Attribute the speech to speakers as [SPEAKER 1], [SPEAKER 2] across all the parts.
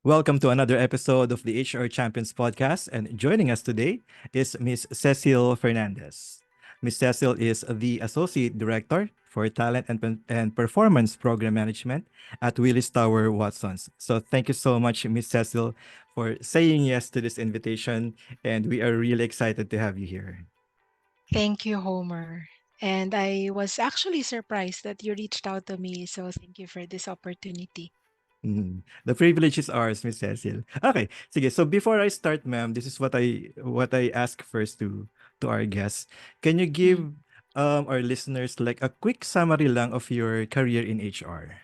[SPEAKER 1] Welcome to another episode of the HR Champions podcast. And joining us today is Miss Cecile Fernandez. Miss Cecile is the Associate Director for Talent and Performance Program Management at Willis Tower Watsons. So thank you so much, Miss Cecile, for saying yes to this invitation. And we are really excited to have you here.
[SPEAKER 2] Thank you, Homer. And I was actually surprised that you reached out to me. So thank you for this opportunity.
[SPEAKER 1] The privilege is ours, Miss Cecil. Okay, sige. So before I start, ma'am, this is what I ask first to our guests. Can you
[SPEAKER 2] Mm.
[SPEAKER 1] give our listeners like a quick summary lang of your career in HR?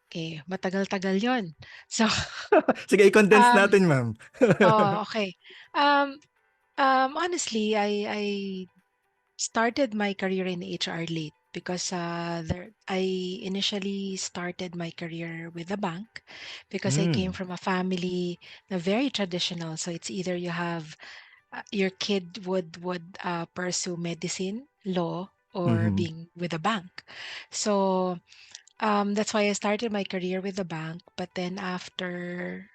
[SPEAKER 2] Okay, matagal-tagal yon. So,
[SPEAKER 1] Sige, i-condense
[SPEAKER 2] um,
[SPEAKER 1] natin, ma'am.
[SPEAKER 2] oh, okay. Um, Honestly, I started my career in HR late because I initially started my career with a bank because I came
[SPEAKER 1] Mm.
[SPEAKER 2] from a family na very traditional. So it's either you have your kid would pursue medicine, law, or
[SPEAKER 1] Mm-hmm.
[SPEAKER 2] being with a bank. So that's why I started my career with the bank. But then after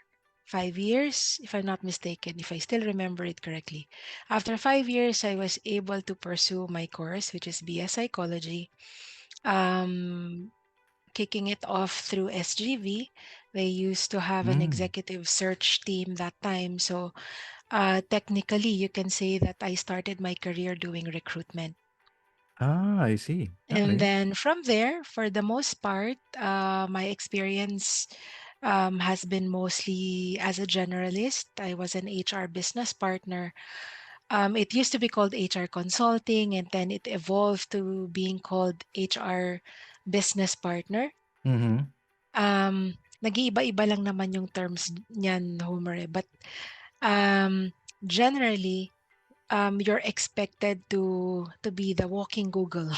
[SPEAKER 2] 5 years, if I'm not mistaken, if I still remember it correctly, after 5 years, I was able to pursue my course, which is BS Psychology. Um, Kicking it off through SGV. They used to have an
[SPEAKER 1] Mm.
[SPEAKER 2] executive search team that time. So technically, you can say that I started my career doing recruitment.
[SPEAKER 1] Ah, I see.
[SPEAKER 2] And
[SPEAKER 1] Okay.
[SPEAKER 2] then from there, for the most part, my experience has been mostly as a generalist. I was an HR business partner. It used to be called HR consulting, and then it evolved to being called HR business partner.
[SPEAKER 1] Mm-hmm.
[SPEAKER 2] Nag-iiba-iba lang naman yung terms niyan, Homer. But um, generally, you're expected to be the walking Google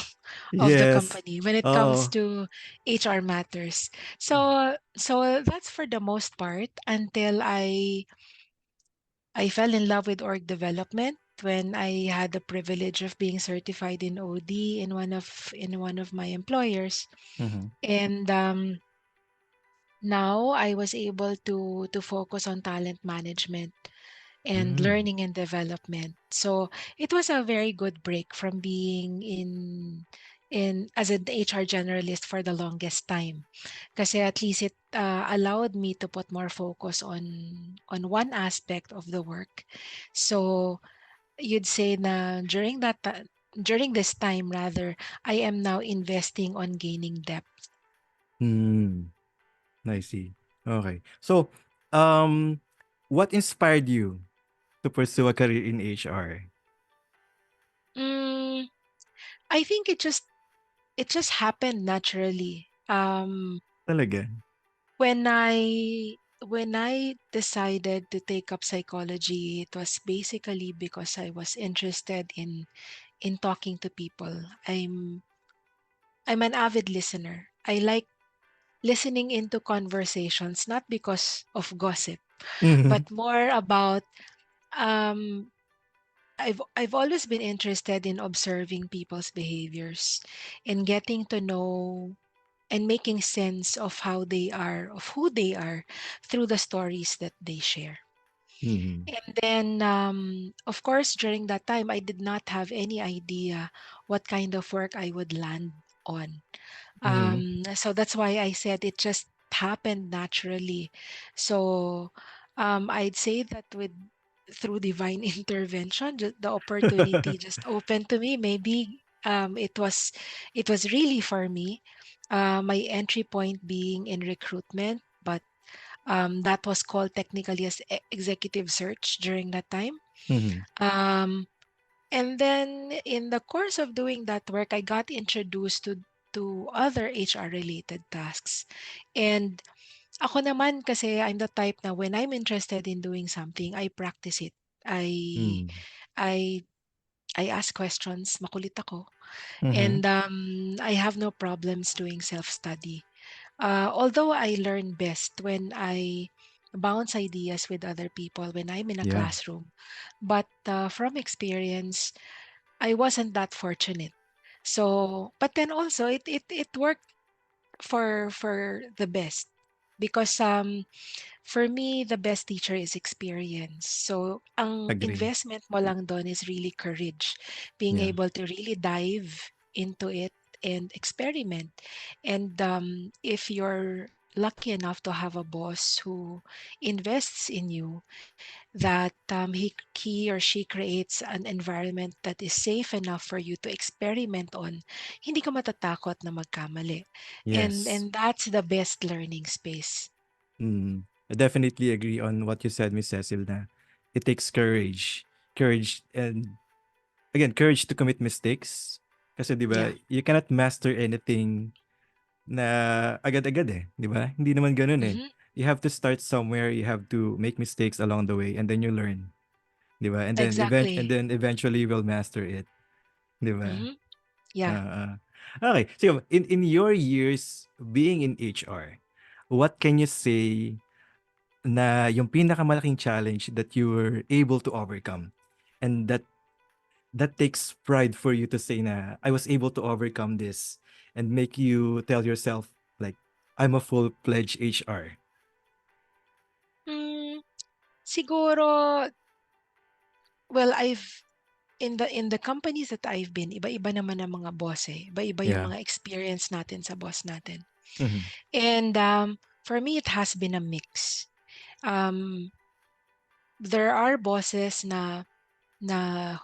[SPEAKER 2] of the
[SPEAKER 1] Yes.
[SPEAKER 2] company when it comes
[SPEAKER 1] Oh.
[SPEAKER 2] to HR matters. So that's for the most part until I fell in love with org development when I had the privilege of being certified in OD in one of my employers.
[SPEAKER 1] Mm-hmm.
[SPEAKER 2] And now I was able to focus on talent management and
[SPEAKER 1] Mm.
[SPEAKER 2] learning and development. So it was a very good break from being in as an HR generalist for the longest time. Kasi at least it allowed me to put more focus on one aspect of the work. So you'd say na during this time rather, I am now investing on gaining depth.
[SPEAKER 1] Mm. I see. Okay. So, um, what inspired you to pursue a career in HR?
[SPEAKER 2] Mm, I think it just happened naturally.
[SPEAKER 1] Talaga?
[SPEAKER 2] When I decided to take up psychology, it was basically because I was interested in talking to people. I'm an avid listener. I like listening into conversations not because of gossip,
[SPEAKER 1] Mhm.
[SPEAKER 2] but more about um I've always been interested in observing people's behaviors and getting to know and making sense of how they are, of who they are through the stories that they share.
[SPEAKER 1] Mhm.
[SPEAKER 2] And then, of course, during that time, I did not have any idea what kind of work I would land on.
[SPEAKER 1] Mhm.
[SPEAKER 2] So that's why I said it just happened naturally. So I'd say that with through divine intervention, the opportunity just opened to me. Maybe it was really for me. My entry point being in recruitment, but that was called technically as executive search during that time.
[SPEAKER 1] Mhm.
[SPEAKER 2] Um, and then in the course of doing that work, I got introduced to other HR related tasks. And ako naman kasi I'm the type na when I'm interested in doing something, I practice it. I
[SPEAKER 1] Mhm.
[SPEAKER 2] I I ask questions, makulit ako.
[SPEAKER 1] Mhm.
[SPEAKER 2] And I have no problems doing self-study. Although I learn best when I bounce ideas with other people when I'm in a
[SPEAKER 1] Yeah.
[SPEAKER 2] classroom. But from experience, I wasn't that fortunate. So, but then also it worked for the best because for me, the best teacher is experience. So, ang
[SPEAKER 1] Agree.
[SPEAKER 2] investment mo lang doon is really courage, being
[SPEAKER 1] Yeah.
[SPEAKER 2] able to really dive into it and experiment. And if you're lucky enough to have a boss who invests in you, that he or she creates an environment that is safe enough for you to experiment on, hindi ka matatakot na magkamali.
[SPEAKER 1] Yes.
[SPEAKER 2] And that's the best learning space.
[SPEAKER 1] Mm. I definitely agree on what you said, Miss Cecil, na it takes courage. Courage and again, courage to commit mistakes. Kasi 'di ba,
[SPEAKER 2] Yeah.
[SPEAKER 1] you cannot master anything na agad-agad eh, 'di ba? Hindi naman gano'n eh.
[SPEAKER 2] Hmm.
[SPEAKER 1] You have to start somewhere, you have to make mistakes along the way and then you learn, 'di ba? And
[SPEAKER 2] Exactly.
[SPEAKER 1] then eventually you will master it, 'di ba?
[SPEAKER 2] Hmm. Yeah.
[SPEAKER 1] Oo. Okay, so in your years being in HR, what can you say na yung pinakamalaking challenge that you were able to overcome and that takes pride for you to say na I was able to overcome this and make you tell yourself like I'm a full-fledged HR.
[SPEAKER 2] Hmm, siguro, well, in the companies that I've been, iba-iba naman ang mga boss eh. Iba-iba yung
[SPEAKER 1] Yeah.
[SPEAKER 2] mga experience natin sa boss natin.
[SPEAKER 1] Mhm.
[SPEAKER 2] And for me, it has been a mix. Um, there are bosses na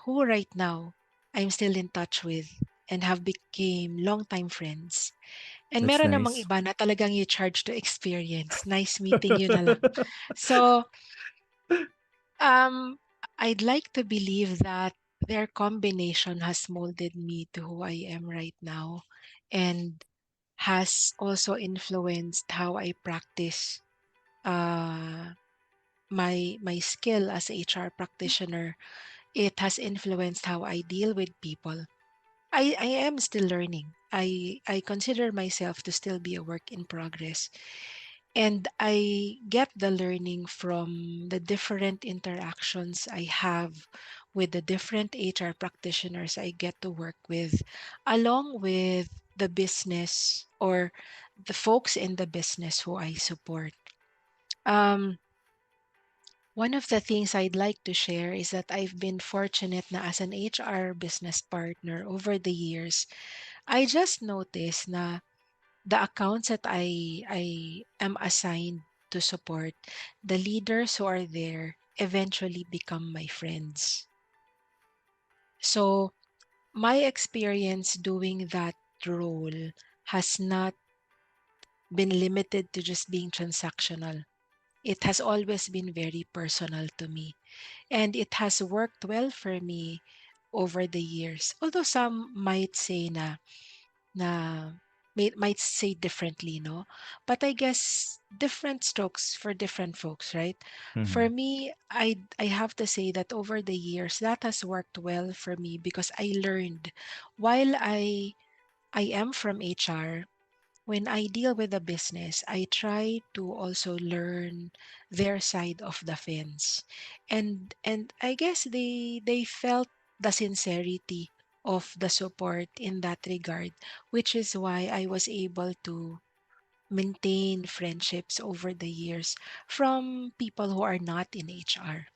[SPEAKER 2] who right now I'm still in touch with and have became longtime friends. And
[SPEAKER 1] That's
[SPEAKER 2] meron namang
[SPEAKER 1] nice.
[SPEAKER 2] iba na talagang you charge to experience. Nice meeting you na lang. So, Um, I'd like to believe that their combination has molded me to who I am right now and has also influenced how I practice uh, my skill as a HR practitioner. It has influenced how I deal with people. I am still learning. I consider myself to still be a work in progress. And I get the learning from the different interactions I have with the different HR practitioners I get to work with, along with the business or the folks in the business who I support. Um, One of the things I'd like to share is that I've been fortunate na as an HR business partner over the years. I just noticed na the accounts that I am assigned to support, the leaders who are there eventually become my friends. So my experience doing that role has not been limited to just being transactional. It has always been very personal to me. And it has worked well for me over the years. Although some might say na might say differently, no? But I guess different strokes for different folks, right? For
[SPEAKER 1] Mhm.
[SPEAKER 2] me, I have to say that over the years that has worked well for me because I learned while I am from HR, when I deal with a business, I try to also learn their side of the fence. And I guess they felt the sincerity of the support in that regard, which is why I was able to maintain friendships over the years from people who are not in HR.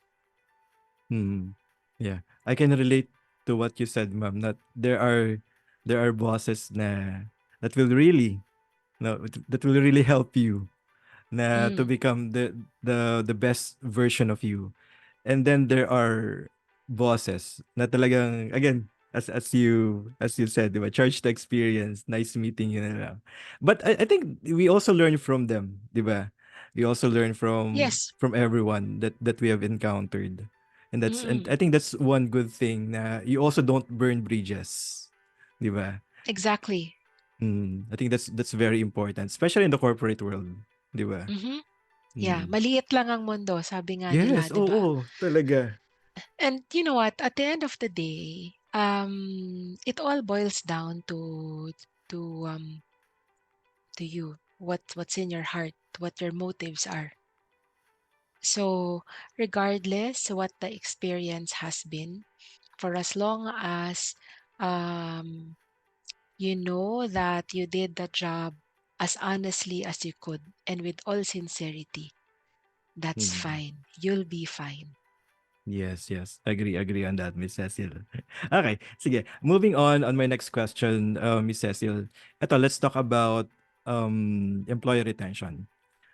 [SPEAKER 1] Mhm. Yeah. I can relate to what you said, ma'am, that there are bosses na that will really no that will really help you na to
[SPEAKER 2] Mm.
[SPEAKER 1] become the best version of you. And then there are bosses na talagang again as you said, 'di ba? Charge to experience, nice meeting you na lang. But I think we also learn from them, 'di ba? We also learn
[SPEAKER 2] Yes.
[SPEAKER 1] from everyone that we have encountered. And
[SPEAKER 2] Mm.
[SPEAKER 1] I think that's one good thing na you also don't burn bridges, 'di ba?
[SPEAKER 2] Exactly.
[SPEAKER 1] I think that's very important, especially in the corporate world, 'di ba?
[SPEAKER 2] Mhm. Yeah,
[SPEAKER 1] Mm.
[SPEAKER 2] maliit lang ang mundo, sabi nga nila,
[SPEAKER 1] Yes,
[SPEAKER 2] 'di ba?
[SPEAKER 1] oo, talaga.
[SPEAKER 2] And you know what? At the end of the day, it all boils down to to you. What's in your heart, what your motives are. So, regardless what the experience has been, for as long as um, you know that you did the job as honestly as you could and with all sincerity, that's
[SPEAKER 1] Mm.
[SPEAKER 2] fine. You'll be fine.
[SPEAKER 1] Yes, yes. Agree on that, Miss Cecil. Okay, sige. Moving on my next question, Miss Cecil. Eto, let's talk about employee retention.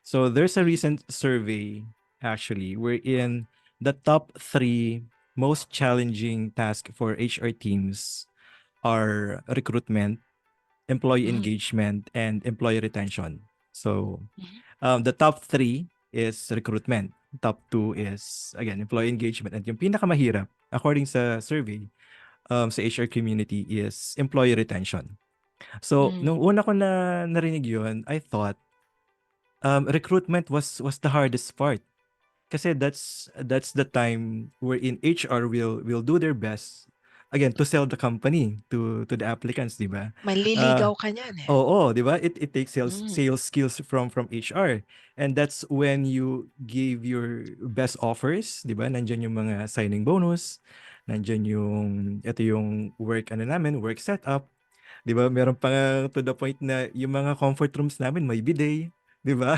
[SPEAKER 1] So there's a
[SPEAKER 2] Mhm,
[SPEAKER 1] recent survey actually wherein the top three most challenging tasks for HR teams are recruitment, employee
[SPEAKER 2] mhm,
[SPEAKER 1] engagement, and employee retention. So
[SPEAKER 2] mhm,
[SPEAKER 1] the top three is recruitment. Top two is, again, employee engagement. And yung pinakamahirap, according sa survey, sa HR community is employee retention. So,
[SPEAKER 2] mhm.
[SPEAKER 1] nung una ko na narinig yun, I thought recruitment was the hardest part. Kasi that's the time wherein HR will do their best again to sell the company to the applicants, 'di ba? Uh
[SPEAKER 2] Manliligaw ka niyan, eh.
[SPEAKER 1] Oo, 'di ba? It takes
[SPEAKER 2] Hmm,
[SPEAKER 1] sales skills from HR. And that's when you give your best offers, 'di ba? Nandiyan yung mga signing bonus, nandiyan yung ito yung work ano namin, work setup, 'di ba? Meron pa nga to the point na yung mga comfort rooms namin may bidet, 'di ba?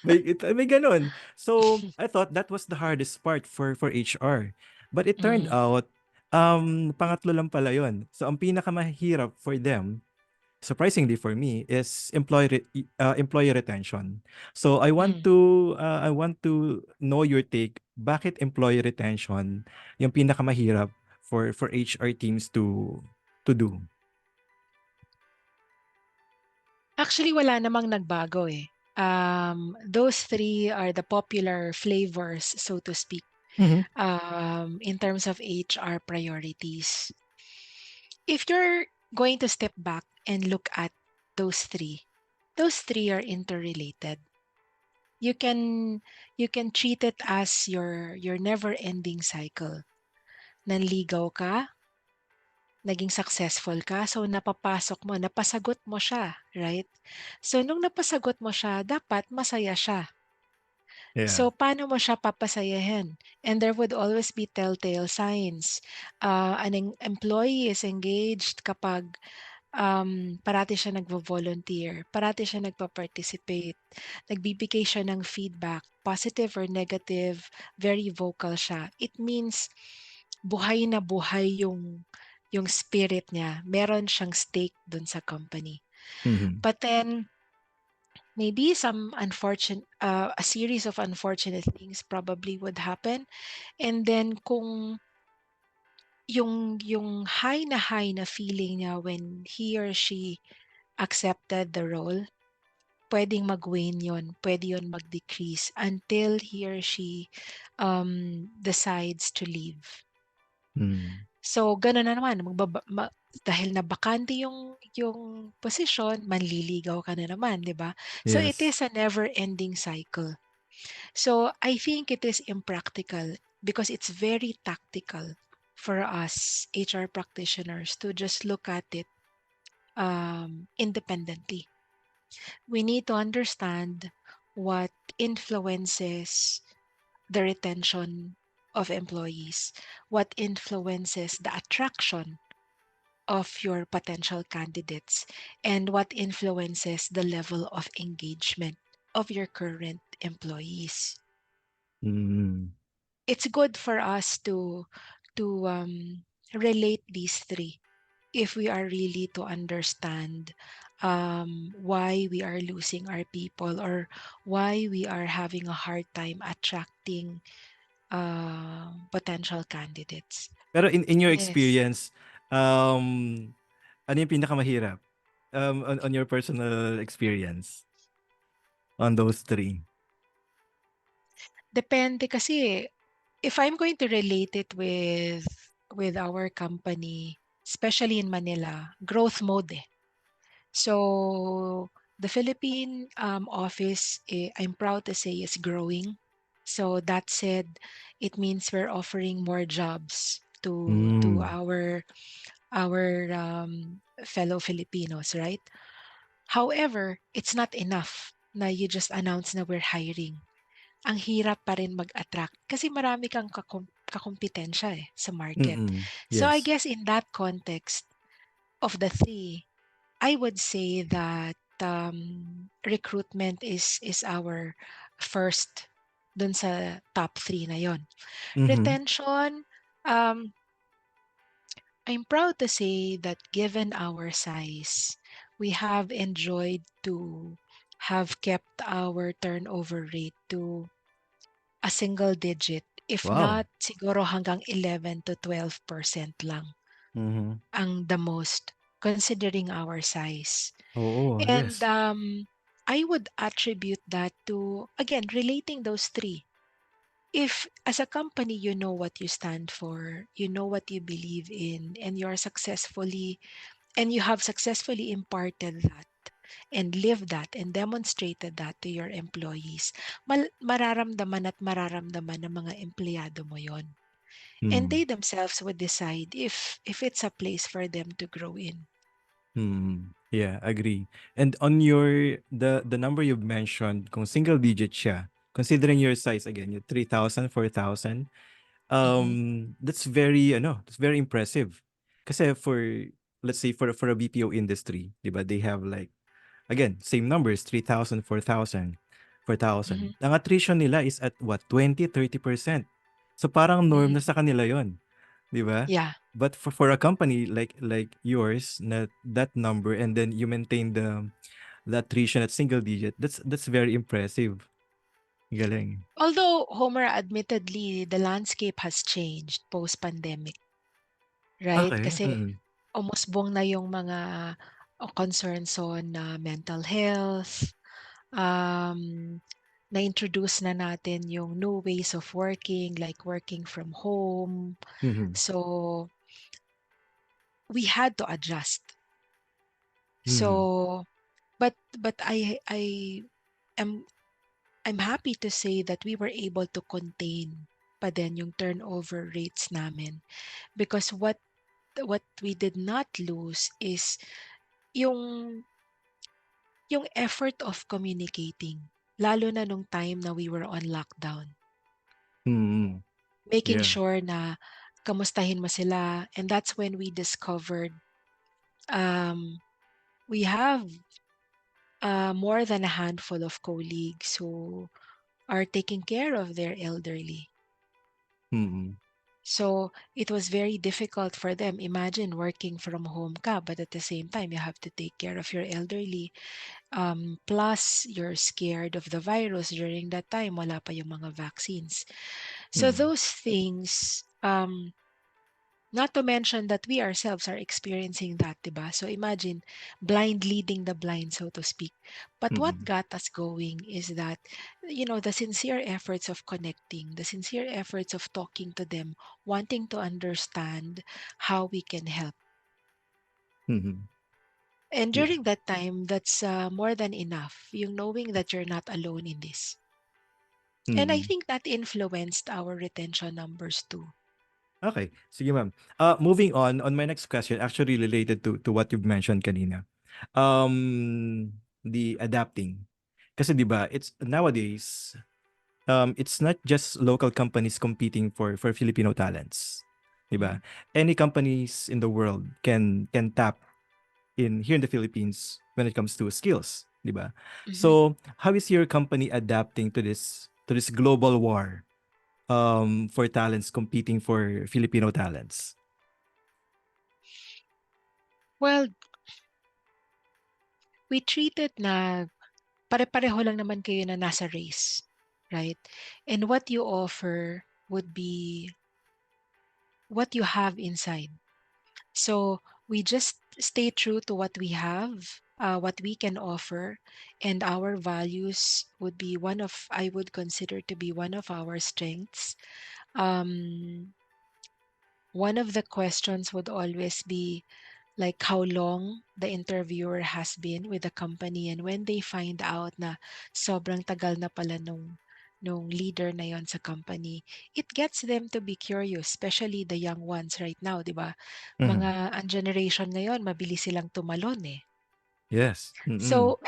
[SPEAKER 1] May ganun. So, I thought that was the hardest part for HR. But it turned
[SPEAKER 2] mhm.
[SPEAKER 1] out pangatlo lang pala 'yon. So, ang pinakamahirap for them, surprisingly for me, is employee retention. So
[SPEAKER 2] Hmm.
[SPEAKER 1] I want to know your take. Bakit employee retention yung pinakamahirap for HR teams to do?
[SPEAKER 2] Actually, wala namang nagbago, eh. Those 3 are the popular flavors, so to speak,
[SPEAKER 1] Mhm.
[SPEAKER 2] in terms of HR priorities. If you're going to step back and look at those 3 are interrelated. You can you can treat it as your never-ending cycle. Nanligaw ka, naging successful ka, so napapasok mo, napasagot mo siya, right? So nung napasagot mo siya, dapat masaya siya.
[SPEAKER 1] Yeah.
[SPEAKER 2] So paano mo siya papasayahin? And there would always be telltale signs. An employee is engaged kapag parati siya nagvo-volunteer, parati siya nagpa-participate, nagbibigay siya ng feedback, positive or negative, very vocal siya. It means buhay na buhay yung spirit niya. Meron siyang stake dun sa company.
[SPEAKER 1] Mhm.
[SPEAKER 2] But then maybe a series of unfortunate things probably would happen, and then kung yung high na feeling niya when he or she accepted the role, puwedeng mag-wane yun, puwede yun mag-decrease until he or she, decides to leave.
[SPEAKER 1] Mm.
[SPEAKER 2] So, gano'n na naman dahil na bakante yung posisyon, manliligaw ka na naman, 'di ba? So, it
[SPEAKER 1] Yes.
[SPEAKER 2] is a never-ending cycle. So, I think it is impractical because it's very tactical for us HR practitioners to just look at it, independently. We need to understand what influences the retention of employees, what influences the attraction of your potential candidates, and what influences the level of engagement of your current employees.
[SPEAKER 1] Mm.
[SPEAKER 2] It's good for us to relate these three if we are really to understand why we are losing our people or why we are having a hard time attracting potential candidates.
[SPEAKER 1] Pero in your
[SPEAKER 2] Yes.
[SPEAKER 1] experience, um, ano yung pinakamahirap? On your personal experience on those three?
[SPEAKER 2] Depende kasi if I'm going to relate it with our company, especially in Manila, growth mode eh. So the Philippine office, I'm proud to say, is growing. So that said, it means we're offering more jobs to
[SPEAKER 1] Mm.
[SPEAKER 2] our fellow Filipinos, right? However, it's not enough na you just announce na we're hiring. Ang hirap pa rin mag-attract kasi marami kang kakumpetensya eh, sa market.
[SPEAKER 1] Mm.
[SPEAKER 2] So I
[SPEAKER 1] Yes.
[SPEAKER 2] guess in that context of the three, I would say that recruitment is our first dun sa top 3 na yon.
[SPEAKER 1] Mhm.
[SPEAKER 2] Retention, um, I'm proud to say that given our size, we have enjoyed to have kept our turnover rate to a single digit, if
[SPEAKER 1] Wow.
[SPEAKER 2] not siguro hanggang 11 to 12% lang
[SPEAKER 1] Mhm.
[SPEAKER 2] ang the most considering our size.
[SPEAKER 1] Oo,
[SPEAKER 2] And
[SPEAKER 1] yes.
[SPEAKER 2] I would attribute that to, again, relating those three. If as a company, you know what you stand for, you know what you believe in, and you have successfully imparted that and lived that and demonstrated that to your employees, mararamdaman ng mga empleyado mo yon. And
[SPEAKER 1] Mm.
[SPEAKER 2] they themselves would decide if it's a place for them to grow in.
[SPEAKER 1] Mm. Yeah, agree. And on your the number you've mentioned, kung single digit siya, considering your size again, yung 3,000, 4,000,
[SPEAKER 2] Mhm,
[SPEAKER 1] that's very that's very impressive. Kasi for let's say for a BPO industry, 'di ba? They have like again, same numbers, 3,000, 4,000, 4,000.
[SPEAKER 2] mhm.
[SPEAKER 1] Ang attrition nila is at what, 20, 30%. So parang norm na
[SPEAKER 2] Mm,
[SPEAKER 1] sa kanila 'yon, 'di ba?
[SPEAKER 2] yeah.
[SPEAKER 1] But for a company like yours na that number and then you maintain the attrition at single digit, that's very impressive. Galing.
[SPEAKER 2] Although, Homer, admittedly, the landscape has changed post-pandemic, right?
[SPEAKER 1] Okay.
[SPEAKER 2] Kasi
[SPEAKER 1] Mm.
[SPEAKER 2] umusbong na yung mga concerns on mental health. Um, Na-introduce na natin yung new ways of working, like working from home.
[SPEAKER 1] Mhm.
[SPEAKER 2] So, we had to adjust.
[SPEAKER 1] Mhm.
[SPEAKER 2] So, but am I'm happy to say that we were able to contain pa din yung turnover rates namin, because what we did not lose is yung yung effort of communicating, lalo na nung time na we were on lockdown.
[SPEAKER 1] Mm.
[SPEAKER 2] Making
[SPEAKER 1] Yeah.
[SPEAKER 2] sure na kamustahin mo sila, and that's when we discovered um, we have more than a handful of colleagues who are taking care of their elderly.
[SPEAKER 1] Mm.
[SPEAKER 2] So it was very difficult for them. Imagine working from home ka, but at the same time, you have to take care of your elderly. Plus, you're scared of the virus during that time. Wala pa yung mga vaccines. So
[SPEAKER 1] Mm.
[SPEAKER 2] those things, not to mention that we ourselves are experiencing that, diba? So imagine blind leading the blind, so to speak. But what
[SPEAKER 1] Mm.
[SPEAKER 2] got us going is that, the sincere efforts of connecting, the sincere efforts of talking to them, wanting to understand how we can help.
[SPEAKER 1] Mhm.
[SPEAKER 2] And
[SPEAKER 1] Yeah.
[SPEAKER 2] during that time, that's more than enough, yung knowing that you're not alone in this. And I
[SPEAKER 1] Mm.
[SPEAKER 2] think that influenced our retention numbers too.
[SPEAKER 1] Okay, sige ma'am. Moving on my next question actually related to what you've mentioned kanina. The adapting. Kasi 'di ba, it's nowadays, it's not just local companies competing for Filipino talents. 'Di ba?
[SPEAKER 2] Mhm,
[SPEAKER 1] Any companies in the world can tap in here in the Philippines when it comes to skills, 'di ba?
[SPEAKER 2] mhm.
[SPEAKER 1] So, how is your company adapting to this global war for talents competing for Filipino talents?
[SPEAKER 2] Well, we treated na pare-pareho lang naman kayo na nasa race, right? And what you offer would be what you have inside. So we just stay true to what we have, what we can offer, and our values would be I would consider to be one of our strengths. Um, One of the questions would always be like how long the interviewer has been with the company, and when they find out na sobrang tagal na pala nung leader na yon sa company, it gets them to be curious, especially the young ones right now, 'di ba?
[SPEAKER 1] Mhm.
[SPEAKER 2] Ang generation ngayon, mabilis silang tumalon eh.
[SPEAKER 1] Yes. Mm.
[SPEAKER 2] So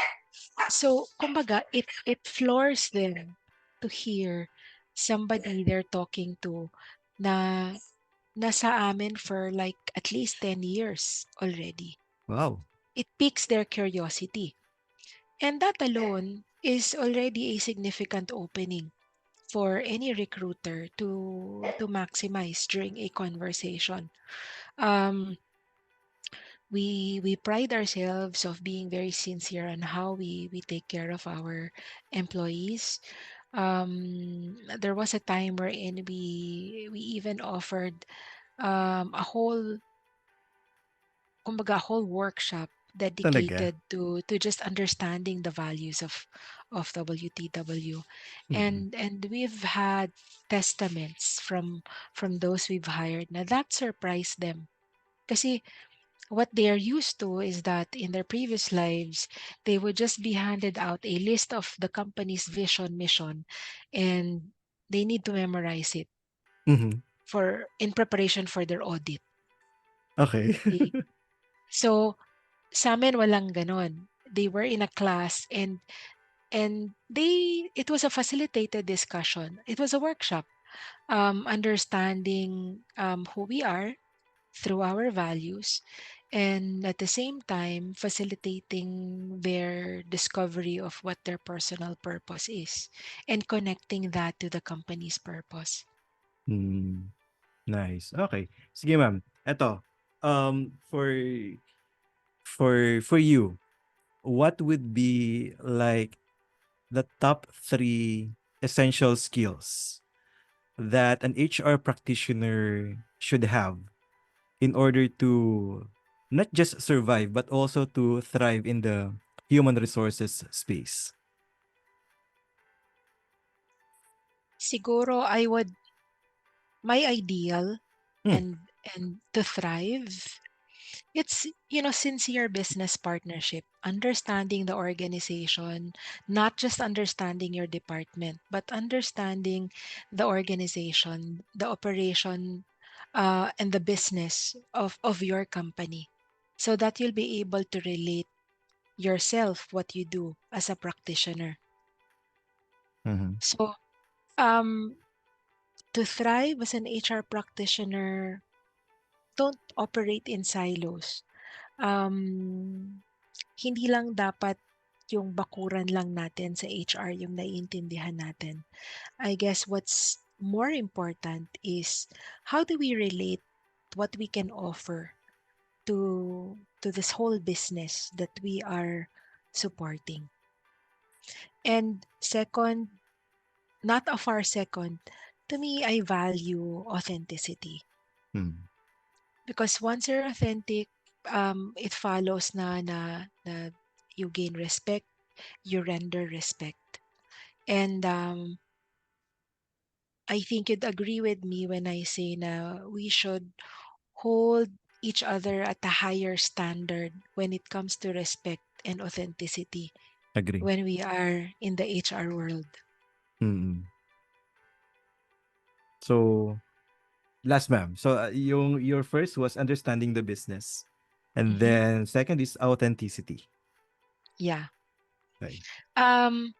[SPEAKER 2] so kumbaga it floors them to hear somebody they're talking to na nasa amin for like at least 10 years already.
[SPEAKER 1] Wow.
[SPEAKER 2] It piques their curiosity. And that alone is already a significant opening for any recruiter to maximize during a conversation. Um, we pride ourselves of being very sincere on how we take care of our employees. There was a time wherein we even offered a whole kumbaga, a whole workshop
[SPEAKER 1] Talaga?
[SPEAKER 2] dedicated to just understanding the values of WTW.
[SPEAKER 1] Mm.
[SPEAKER 2] And we've had testaments from those we've hired. Now that surprised them. Kasi what they are used to is that in their previous lives, they would just be handed out a list of the company's vision, mission, and they need to memorize it
[SPEAKER 1] Mhm.
[SPEAKER 2] for in preparation for their audit.
[SPEAKER 1] Okay.
[SPEAKER 2] Okay? So sa'min walang gano'n. They were in a class and it was a facilitated discussion. It was a workshop, understanding who we are through our values, and at the same time facilitating their discovery of what their personal purpose is and connecting that to the company's purpose.
[SPEAKER 1] Hmm, nice. Okay. Sige ma'am, eto, for you, what would be like the top 3 essential skills that an HR practitioner should have in order to not just survive but also to thrive in the human resources space?
[SPEAKER 2] Siguro my ideal
[SPEAKER 1] Hmm.
[SPEAKER 2] and to thrive, it's, sincere business partnership, understanding the organization, not just understanding your department, but understanding the organization, the operation, and the business of your company, so that you'll be able to relate yourself what you do as a practitioner.
[SPEAKER 1] Mhm.
[SPEAKER 2] So, um, to thrive as an HR practitioner, don't operate in silos. Um, Hindi lang dapat yung bakuran lang natin sa HR yung naiintindihan natin. I guess what's more important is how do we relate what we can offer to this whole business that we are supporting. And second, not a far second, to me, I value authenticity.
[SPEAKER 1] Hmm.
[SPEAKER 2] Because once you're authentic, it follows na you gain respect, you render respect. And I think you'd agree with me when I say na we should hold each other at a higher standard when it comes to respect and authenticity
[SPEAKER 1] Agree.
[SPEAKER 2] when we are in the HR world.
[SPEAKER 1] Mm. So, last ma'am. So, yung your first was understanding the business, and
[SPEAKER 2] Mhm.
[SPEAKER 1] then second is authenticity.
[SPEAKER 2] Yeah.
[SPEAKER 1] Okay.
[SPEAKER 2] Um,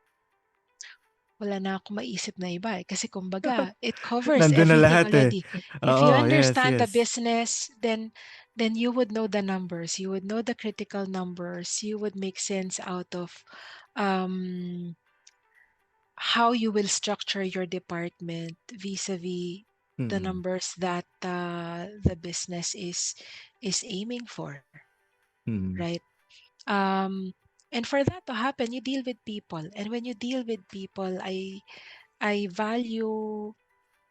[SPEAKER 2] Wala na akong maisip na iba eh. Kasi kumbaga, it covers
[SPEAKER 1] Nandun na
[SPEAKER 2] everything
[SPEAKER 1] lahat, eh.
[SPEAKER 2] already. If you
[SPEAKER 1] Oo, yes,
[SPEAKER 2] understand the
[SPEAKER 1] yes.
[SPEAKER 2] business, then you would know the numbers. You would know the critical numbers. You would make sense out of um, how you will structure your department vis-a-vis the
[SPEAKER 1] Mm,
[SPEAKER 2] numbers that the business is aiming for,
[SPEAKER 1] mm,
[SPEAKER 2] right? Um, and for that to happen, you deal with people, and when you deal with people, I value,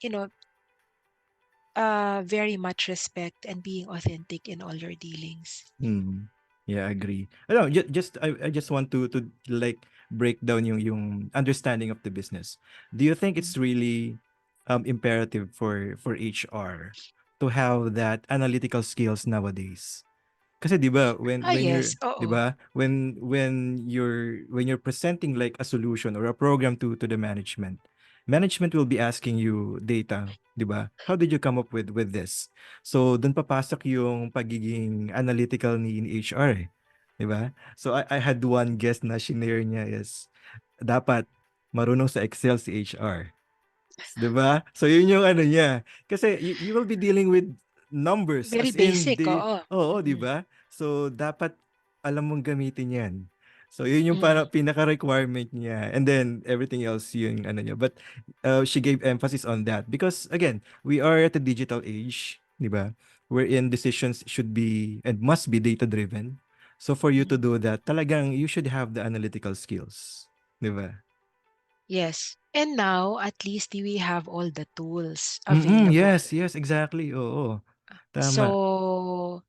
[SPEAKER 2] you know, very much respect and being authentic in all your dealings.
[SPEAKER 1] mm. Yeah, I agree. I know, just I just want to like break down yung understanding of the business. Do you think
[SPEAKER 2] Mm.
[SPEAKER 1] it's really imperative for HR to have that analytical skills nowadays? Kasi 'di ba
[SPEAKER 2] Ah,
[SPEAKER 1] when you're
[SPEAKER 2] yes,
[SPEAKER 1] 'di
[SPEAKER 2] oo.
[SPEAKER 1] ba when you're presenting like a solution or a program to the management will be asking you data, 'di ba? How did you come up with this? So dun papasok yung pagiging analytical ni HR, eh, 'di ba? So I had one guest na shinare niya is dapat marunong sa Excel si HR. 'Di ba? So yun yung ano niya. Kasi you will be dealing with numbers
[SPEAKER 2] Very
[SPEAKER 1] as in
[SPEAKER 2] basic,
[SPEAKER 1] the
[SPEAKER 2] oo.
[SPEAKER 1] oo, 'di
[SPEAKER 2] Mm.
[SPEAKER 1] ba? So dapat alam mong gamitin 'yan. So yun yung
[SPEAKER 2] Mm.
[SPEAKER 1] para pinaka-requirement niya, and then everything else yung ano niya. But she gave emphasis on that because again, we are at a digital age, 'di ba? Wherein decisions should be and must be data driven. So for you to
[SPEAKER 2] Mm.
[SPEAKER 1] do that, talagang you should have the analytical skills, 'di ba?
[SPEAKER 2] Yes. And now, at least we have all the tools
[SPEAKER 1] Mm,
[SPEAKER 2] available.
[SPEAKER 1] yes, yes, exactly. Oo. Tama.
[SPEAKER 2] So,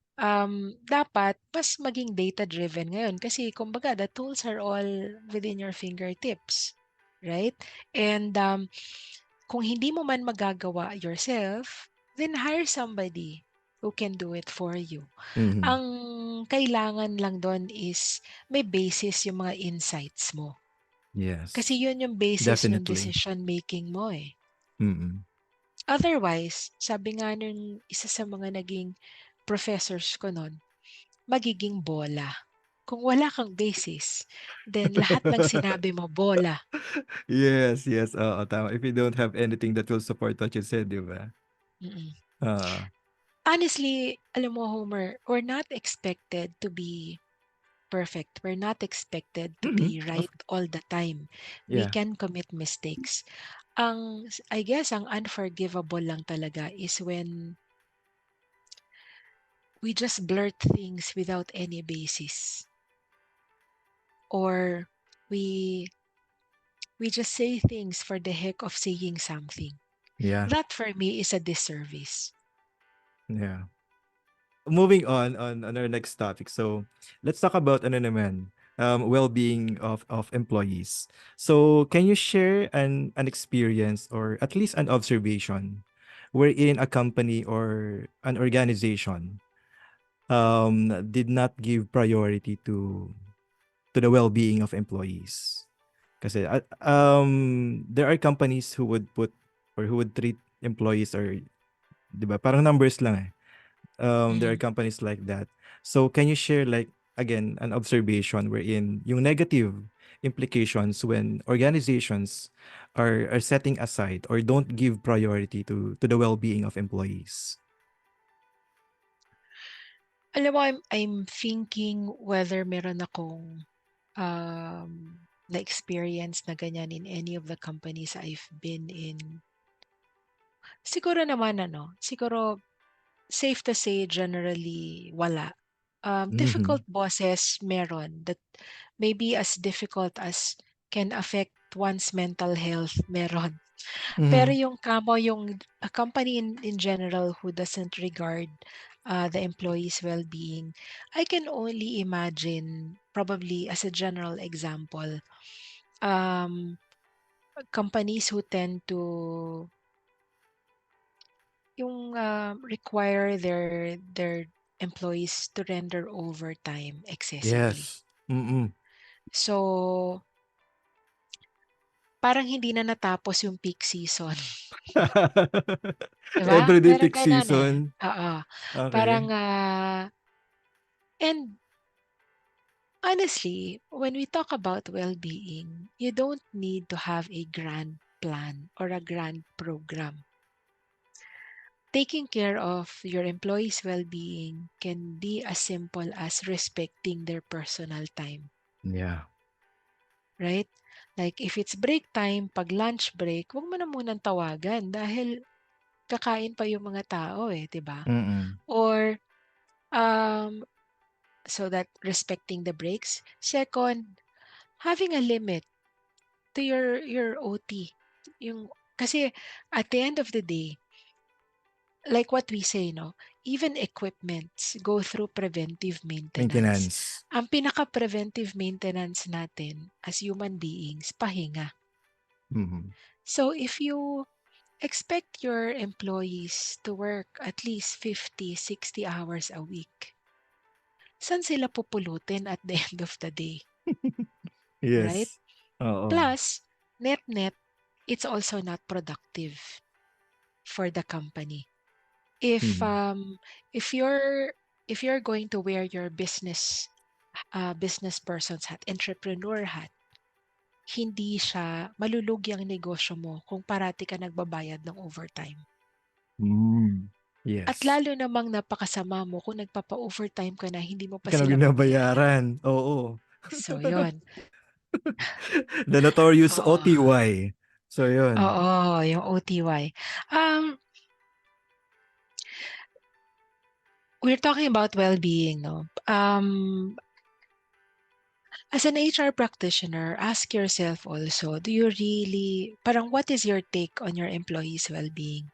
[SPEAKER 2] dapat mas maging data-driven ngayon kasi kumbaga the tools are all within your fingertips, right? And kung hindi mo man magagawa yourself, then hire somebody who can do it for you.
[SPEAKER 1] Mhm.
[SPEAKER 2] Ang kailangan lang doon is may basis yung mga insights mo. Kasi
[SPEAKER 1] Yes.
[SPEAKER 2] yun yung basis ng
[SPEAKER 1] Definitely.
[SPEAKER 2] decision making mo eh.
[SPEAKER 1] Mm.
[SPEAKER 2] Otherwise, sabi nga nung isa sa mga naging professors ko nun, magiging bola. Kung wala kang basis, then lahat ng sinabi mo, bola.
[SPEAKER 1] Yes, yes. Oo, tama. If you don't have anything that will support what you said, 'di ba?
[SPEAKER 2] Mm.
[SPEAKER 1] Oo.
[SPEAKER 2] Honestly, alam mo, Homer, we're not expected to be perfect. We're not expected to
[SPEAKER 1] Mm.
[SPEAKER 2] be right all the time. We
[SPEAKER 1] Yeah.
[SPEAKER 2] can commit mistakes. I guess, ang unforgivable lang talaga is when we just blurt things without any basis. Or we we just say things for the heck of saying something.
[SPEAKER 1] Yeah.
[SPEAKER 2] That for me is a disservice.
[SPEAKER 1] Yeah. Moving on our next topic. So, let's talk about ano naman, well-being of employees. So, can you share an experience or at least an observation wherein a company or an organization did not give priority to the well-being of employees? Kasi there are companies who would put or who would treat employees or 'di ba, parang numbers lang eh. There are
[SPEAKER 2] Mm.
[SPEAKER 1] companies like that. So can you share like again an observation wherein yung negative implications when organizations are setting aside or don't give priority to the well-being of employees?
[SPEAKER 2] Alam mo, I'm thinking whether meron akong um, na-experience na ganyan in any of the companies I've been in. Siguro naman siguro safe to say generally wala. Difficult
[SPEAKER 1] Mhm.
[SPEAKER 2] bosses meron that maybe as difficult as can affect one's mental health meron. Pero
[SPEAKER 1] Mhm.
[SPEAKER 2] yung kamo yung a company in general who doesn't regard the employees' well-being, I can only imagine probably as a general example, um, companies who tend to yung require their employees to render overtime excessively.
[SPEAKER 1] Yes. Mm.
[SPEAKER 2] So, parang hindi na natapos yung peak season, 'di ba?
[SPEAKER 1] Everyday
[SPEAKER 2] Merong
[SPEAKER 1] peak
[SPEAKER 2] gano'n, eh,
[SPEAKER 1] season.
[SPEAKER 2] oo. Parang,
[SPEAKER 1] Okay.
[SPEAKER 2] and honestly, when we talk about well-being, you don't need to have a grand plan or a grand program. Taking care of your employees' well-being can be as simple as respecting their personal time,
[SPEAKER 1] Yeah.
[SPEAKER 2] right? Like if it's break time, pag lunch break, huwag mo na munang tawagan dahil kakain pa yung mga tao eh, 'di ba?
[SPEAKER 1] Mm.
[SPEAKER 2] Or um so that respecting the breaks. Second, having a limit to your OT. Yung kasi at the end of the day, like what we say, no, even equipments go through preventive maintenance.
[SPEAKER 1] Maintenance.
[SPEAKER 2] Ang pinaka-preventive maintenance natin as human beings, pahinga.
[SPEAKER 1] Mhm.
[SPEAKER 2] So if you expect your employees to work at least 50, 60 hours a week, saan sila pupulutin at the end of the day, right?
[SPEAKER 1] Yes. Oo.
[SPEAKER 2] Plus, net-net, it's also not productive for the company. If
[SPEAKER 1] Mhm.
[SPEAKER 2] um if you're if you're going to wear your business person's hat, entrepreneur hat, hindi siya malulugi ang negosyo mo kung parati ka nagbabayad ng overtime.
[SPEAKER 1] Hmm.
[SPEAKER 2] At
[SPEAKER 1] Yes.
[SPEAKER 2] lalo namang napakasama mo kung nagpapa-overtime ka na hindi mo
[SPEAKER 1] Di
[SPEAKER 2] pa
[SPEAKER 1] ka na
[SPEAKER 2] sila babayaran.
[SPEAKER 1] binabayaran, oo.
[SPEAKER 2] So yon.
[SPEAKER 1] The notorious
[SPEAKER 2] Oo.
[SPEAKER 1] OTY. So yun.
[SPEAKER 2] Oo, yung OTY. Um, we're talking about well-being, no? As an HR practitioner, ask yourself also, do you really, parang what is your take on your employees' well-being?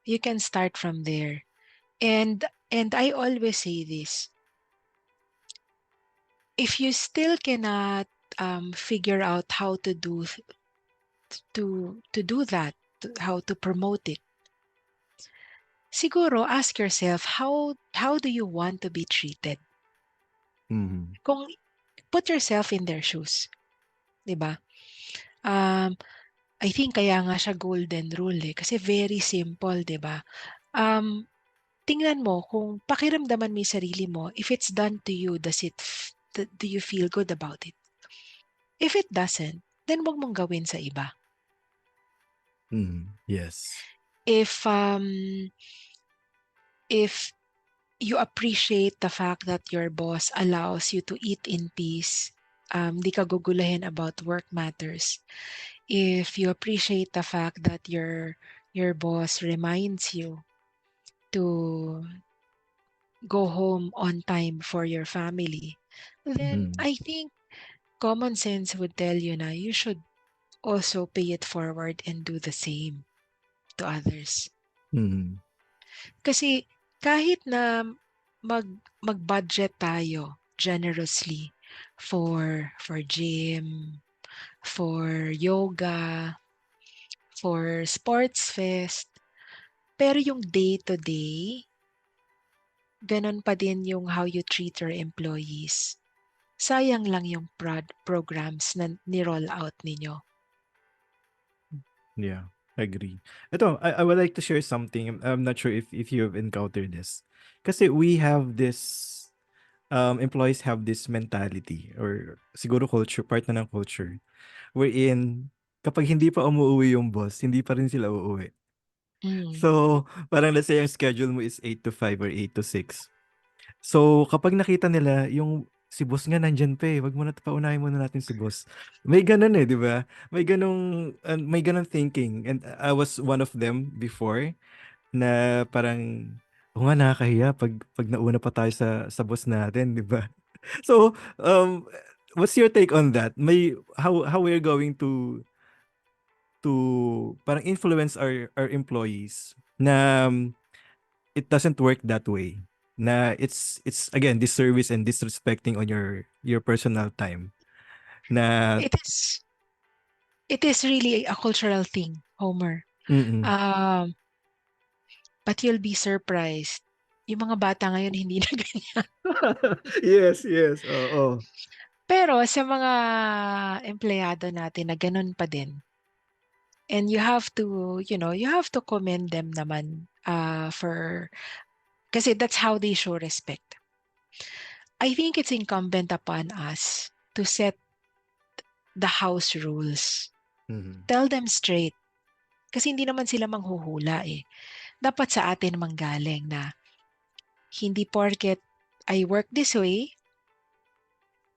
[SPEAKER 2] You can start from there. And I always say this, if you still cannot figure out how to do that, how to promote it, siguro ask yourself, how do you want to be treated?
[SPEAKER 1] Mhm.
[SPEAKER 2] Kung put yourself in their shoes, 'di ba? Um, I think kaya nga siya golden rule eh, kasi very simple, 'di ba? Um, tingnan mo kung pakiramdaman mo 'yung sarili mo, if it's done to you, do you feel good about it? If it doesn't, then 'wag mong gawin sa iba.
[SPEAKER 1] Mhm. Yes.
[SPEAKER 2] If if you appreciate the fact that your boss allows you to eat in peace, di ka gugulahin about work matters. If you appreciate the fact that your boss reminds you to go home on time for your family, then
[SPEAKER 1] Mhm.
[SPEAKER 2] I think common sense would tell you na you should also pay it forward and do the same to others.
[SPEAKER 1] Mhm.
[SPEAKER 2] Kasi kahit na mag mag-budget tayo generously for gym, for yoga, for sports fest, pero yung day to day, ganun pa din yung how you treat your employees. Sayang lang yung programs na ni-roll out ninyo.
[SPEAKER 1] Yeah, agree. Ito, I would like to share something. I'm not sure if you have encountered this. Kasi we have this, employees have this mentality or siguro culture, part na ng culture, wherein kapag hindi pa umuuwi yung boss, hindi pa rin sila uuwi.
[SPEAKER 2] Mm.
[SPEAKER 1] So, parang let's say ang schedule mo is 8 to 5 or 8 to 6. So, kapag nakita nila yung si boss nga nandiyan pa eh, wag muna paunahin muna natin si boss. May ganun eh, di ba? May ganung thinking. And I was one of them before na parang, o nga nakakahiya pag nauna pa tayo sa boss natin, di ba? So, what's your take on that? How we're going to parang influence our employees na it doesn't work that way. Na it's again disservice and disrespecting on your personal time. Na
[SPEAKER 2] It is it is really a cultural thing, Homer.
[SPEAKER 1] mm.
[SPEAKER 2] Um, but you'll be surprised. Yung mga bata ngayon hindi na ganyan.
[SPEAKER 1] Yes, yes. Oo.
[SPEAKER 2] Pero sa mga empleyado natin na ganun pa din. And you have to commend them naman for kasi that's how they show respect. I think it's incumbent upon us to set the house rules.
[SPEAKER 1] Mhm.
[SPEAKER 2] Tell them straight. Kasi hindi naman sila manghuhula eh. Dapat sa atin manggaling na hindi porket I work this way,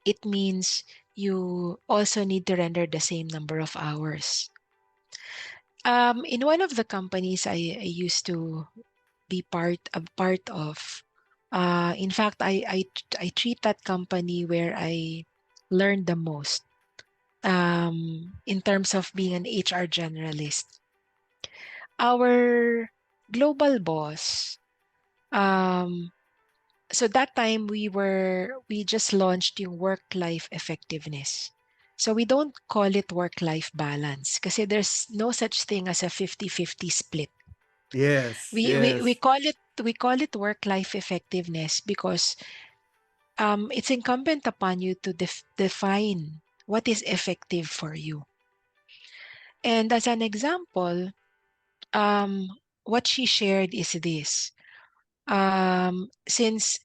[SPEAKER 2] it means you also need to render the same number of hours. In one of the companies I used to be part of, in fact, I treat that company where I learned the most in terms of being an HR generalist. Our global boss, um, so that time we just launched yung work-life effectiveness. So we don't call it work-life balance kasi there's no such thing as a 50-50 split.
[SPEAKER 1] Yes,
[SPEAKER 2] We
[SPEAKER 1] yes.
[SPEAKER 2] call it work-life effectiveness because it's incumbent upon you to define what is effective for you. And as an example, um, what she shared is this. Since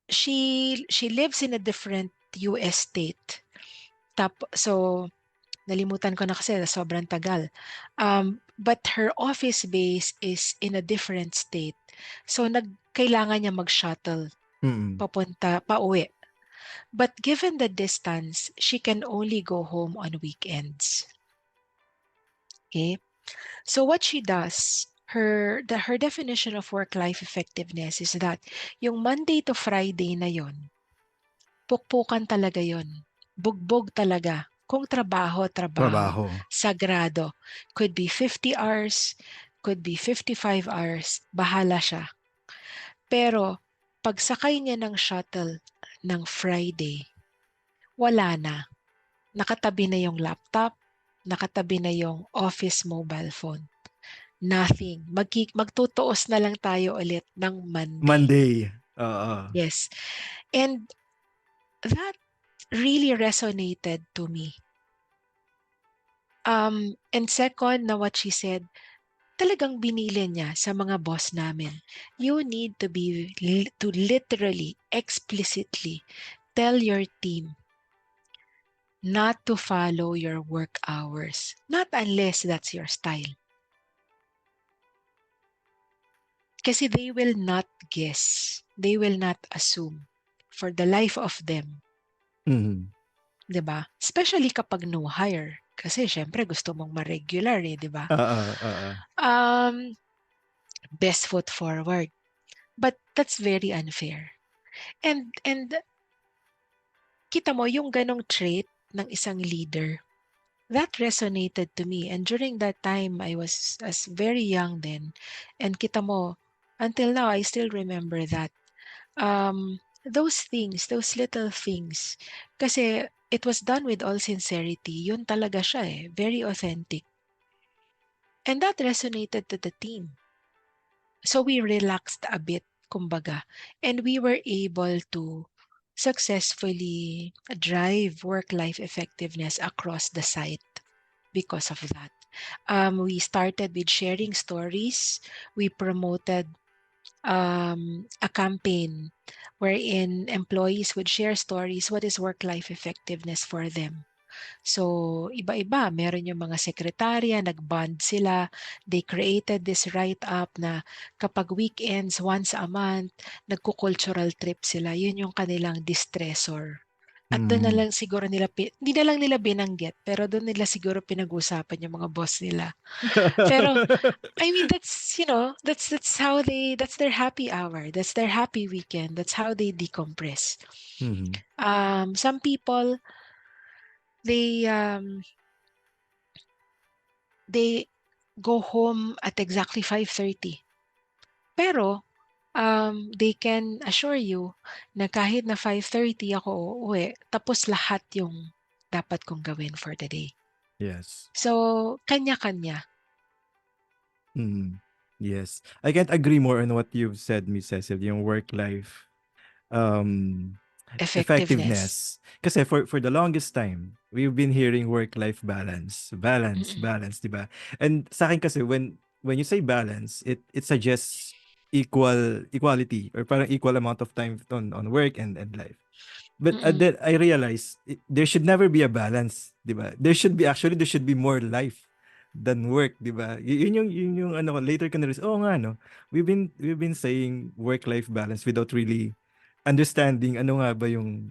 [SPEAKER 2] she lives in a different US state. So nalimutan ko na kasi sobrang tagal. But her office base is in a different state. So kailangan niya mag-shuttle
[SPEAKER 1] Mm.
[SPEAKER 2] pauwi. But given the distance, she can only go home on weekends. Okay? So what she does, her definition of work-life effectiveness is that yung Monday to Friday na yon, pukpukan talaga yon. Bugbog talaga. Kung trabaho, trabaho.
[SPEAKER 1] Trabaho.
[SPEAKER 2] Sagrado. Could be 50 hours, could be 55 hours. Bahala siya. Pero pagsakay niya ng shuttle ng Friday, wala na. Nakatabi na yung laptop, nakatabi na yung office mobile phone. Nothing. Magtutuos na lang tayo ulit ng Monday.
[SPEAKER 1] Monday. Oo.
[SPEAKER 2] Yes. And that really resonated to me. And second na what she said, talagang binili niya sa mga boss namin. You need to literally, explicitly tell your team not to follow your work hours. Not unless that's your style. Kasi they will not guess. They will not assume for the life of them.
[SPEAKER 1] Mhm.
[SPEAKER 2] 'Di ba? Especially kapag no hire. Kasi syempre gusto mong ma-regular 'di ba?
[SPEAKER 1] Oo, oo.
[SPEAKER 2] Um, best foot forward. But that's very unfair. And kita mo yung ganong trait ng isang leader, that resonated to me. And during that time, I was as very young then. And kita mo, until now, I still remember that. Those things, those little things, kasi it was done with all sincerity. Yun talaga siya eh. Very authentic. And that resonated to the team. So we relaxed a bit, kumbaga, and we were able to successfully drive work-life effectiveness across the site because of that. We started with sharing stories. We promoted a campaign wherein employees would share stories. What is work-life effectiveness for them? So, iba-iba. Meron yung mga sekretarya, nag-bond sila. They created this write-up na kapag weekends, once a month, nagko-cultural trip sila. Yun yung kanilang distressor. At doon na
[SPEAKER 1] Mhm.
[SPEAKER 2] lang siguro nila, hindi na lang nila binanggit, pero doon nila siguro pinag-usapan yung mga boss nila. Pero, I mean, that's their happy hour. That's their happy weekend. That's how they decompress.
[SPEAKER 1] Mhm.
[SPEAKER 2] Some people, they, um, they go home at exactly 5:30. Pero, they can assure you na kahit na 5:30 ako uuwi, tapos lahat yung dapat kong gawin for the day.
[SPEAKER 1] Yes.
[SPEAKER 2] So, kanya-kanya.
[SPEAKER 1] Mhm. Yes. I can't agree more on what you've said, Miss Cecil, yung work-life um
[SPEAKER 2] Effectiveness.
[SPEAKER 1] effectiveness. Kasi for the longest time, we've been hearing work-life balance, balance,
[SPEAKER 2] Mm-mm.
[SPEAKER 1] balance, 'di ba? And sa akin kasi when you say balance, it suggests equality or parang equal amount of time on work and life. But
[SPEAKER 2] Mm-mm.
[SPEAKER 1] then I realized there should never be a balance, 'di ba? There should be more life than work, 'di ba? Yun yung ano ko later ko na-realize, oh nga no. We've been saying work-life balance without really understanding ano nga ba yung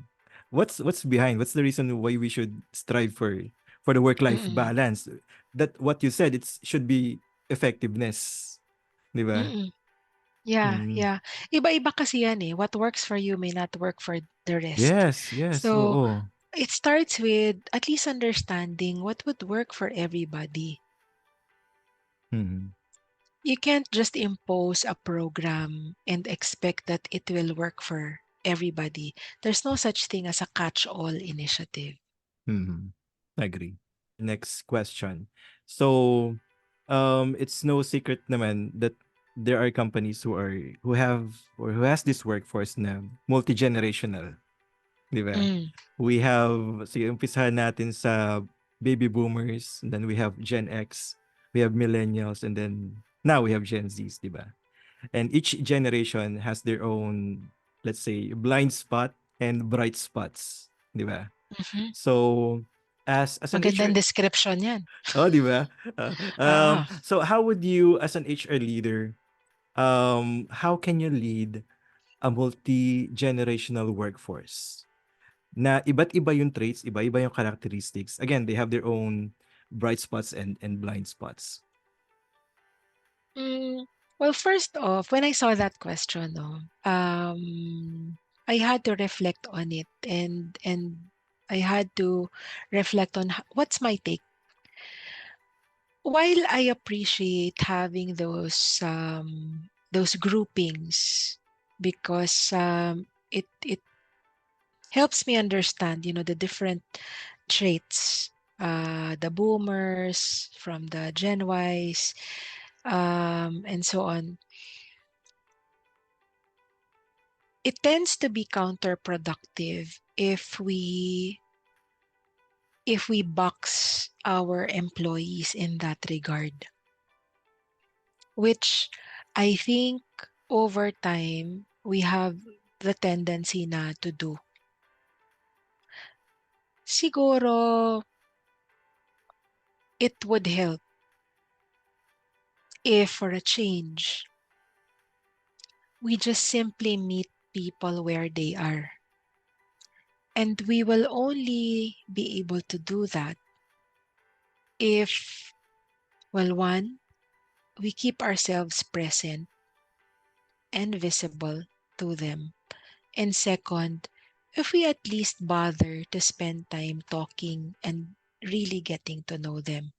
[SPEAKER 1] what's behind, what's the reason why we should strive for the work-life
[SPEAKER 2] Mm-mm.
[SPEAKER 1] balance. That what you said, it should be effectiveness, 'di ba?
[SPEAKER 2] Mm-mm. Yeah,
[SPEAKER 1] Mm.
[SPEAKER 2] yeah. Iba-iba kasi yan eh. What works for you may not work for the rest.
[SPEAKER 1] Yes, yes,
[SPEAKER 2] So,
[SPEAKER 1] oo.
[SPEAKER 2] it starts with at least understanding what would work for everybody.
[SPEAKER 1] Mm.
[SPEAKER 2] You can't just impose a program and expect that it will work for everybody. There's no such thing as a catch-all initiative.
[SPEAKER 1] Mhm. Agree. Next question. So, it's no secret naman that there are companies who have or who has this workforce na multi-generational, 'di ba?
[SPEAKER 2] Mm.
[SPEAKER 1] We have sige umpisahan natin sa baby boomers, and then we have Gen X, we have millennials, and then now we have Gen Zs, 'di ba? And each generation has their own, let's say, blind spot and bright spots, 'di ba?
[SPEAKER 2] Mhm.
[SPEAKER 1] So, as an
[SPEAKER 2] Magandang
[SPEAKER 1] HR,
[SPEAKER 2] description yan.
[SPEAKER 1] oh, 'di ba?
[SPEAKER 2] Oo.
[SPEAKER 1] So how would you as an HR leader, how can you lead a multi-generational workforce? na iba't iba yung traits, iba-iba yung characteristics. Again, they have their own bright spots and blind spots.
[SPEAKER 2] Mm, well, first off, when I saw that question, no, I had to reflect on it, and I had to reflect on what's my take. While I appreciate having those groupings, because it helps me understand, the different traits, the boomers from the Gen Ys, and so on. It tends to be counterproductive if we box our employees in that regard, which I think over time we have the tendency na to do. Siguro it would help if, for a change, we just simply meet people where they are. And we will only be able to do that if, well, one, we keep ourselves present and visible to them. And second, if we at least bother to spend time talking and really getting to know them,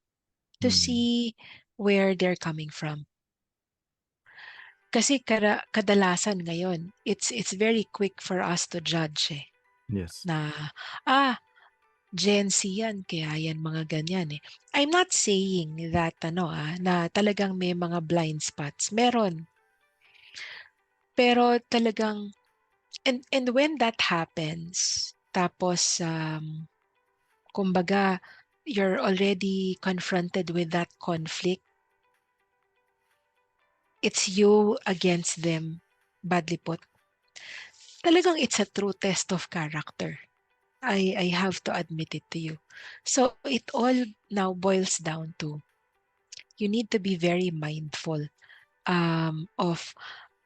[SPEAKER 2] to
[SPEAKER 1] Mm.
[SPEAKER 2] see where they're coming from. Kasi kadalasan ngayon, it's very quick for us to judge
[SPEAKER 1] Yes.
[SPEAKER 2] na, ah, Gen Z yan, kaya yan mga ganyan I'm not saying that na talagang may mga blind spots. Meron. Pero talagang, and when that happens, tapos kumbaga, you're already confronted with that conflict, it's you against them, badly put. Talagang it's a true test of character. I have to admit it to you. So it all now boils down to you need to be very mindful of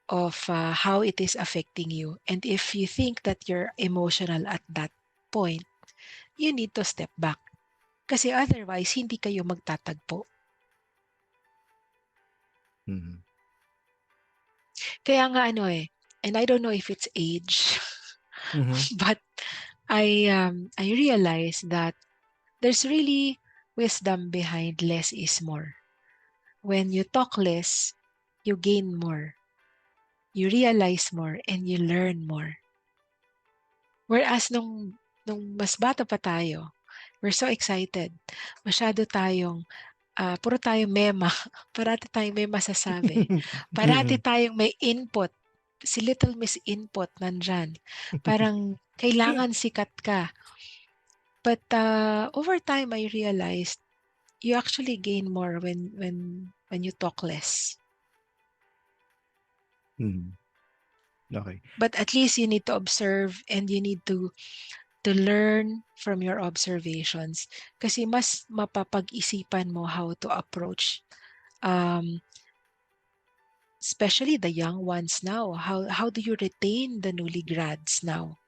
[SPEAKER 2] how it is affecting you. And if you think that you're emotional at that point, you need to step back. Kasi otherwise, hindi kayo magtatagpo.
[SPEAKER 1] Mhm.
[SPEAKER 2] Kaya nga and I don't know if it's age,
[SPEAKER 1] Mhm.
[SPEAKER 2] but I realized that there's really wisdom behind less is more. When you talk less, you gain more, you realize more, and you learn more. Whereas nung mas bata pa tayo, we're so excited. Masyado tayong, puro tayong mema. Parati tayong may masasabi. Parati
[SPEAKER 1] Mm.
[SPEAKER 2] tayong may input. Si Little Miss Input nandyan. Parang kailangan sikat ka. But over time, I realized you actually gain more when you talk less.
[SPEAKER 1] Mm. Okay.
[SPEAKER 2] But at least you need to observe and you need to learn from your observations kasi mas mapapag-isipan mo how to approach um, especially the young ones now. How do you retain the newly grads now?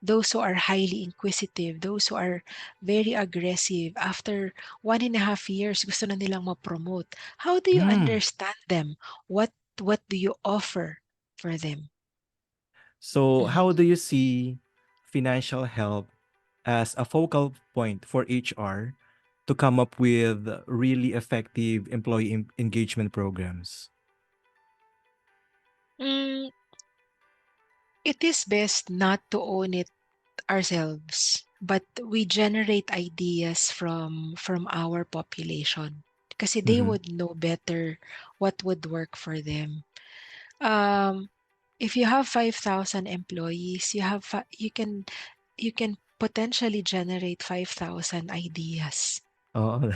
[SPEAKER 2] Those who are highly inquisitive, those who are very aggressive, after 1.5 years, gusto na nilang ma-promote. How do you
[SPEAKER 1] Mm.
[SPEAKER 2] understand them? What do you offer for them?
[SPEAKER 1] So,
[SPEAKER 2] Mhm.
[SPEAKER 1] how do you see financial help as a focal point for HR to come up with really effective employee engagement programs?
[SPEAKER 2] Mm, it is best not to own it ourselves, but we generate ideas from our population kasi they
[SPEAKER 1] Mhm.
[SPEAKER 2] would know better what would work for them. Um, if you have 5,000 employees, you can potentially generate 5,000 ideas.
[SPEAKER 1] Oo.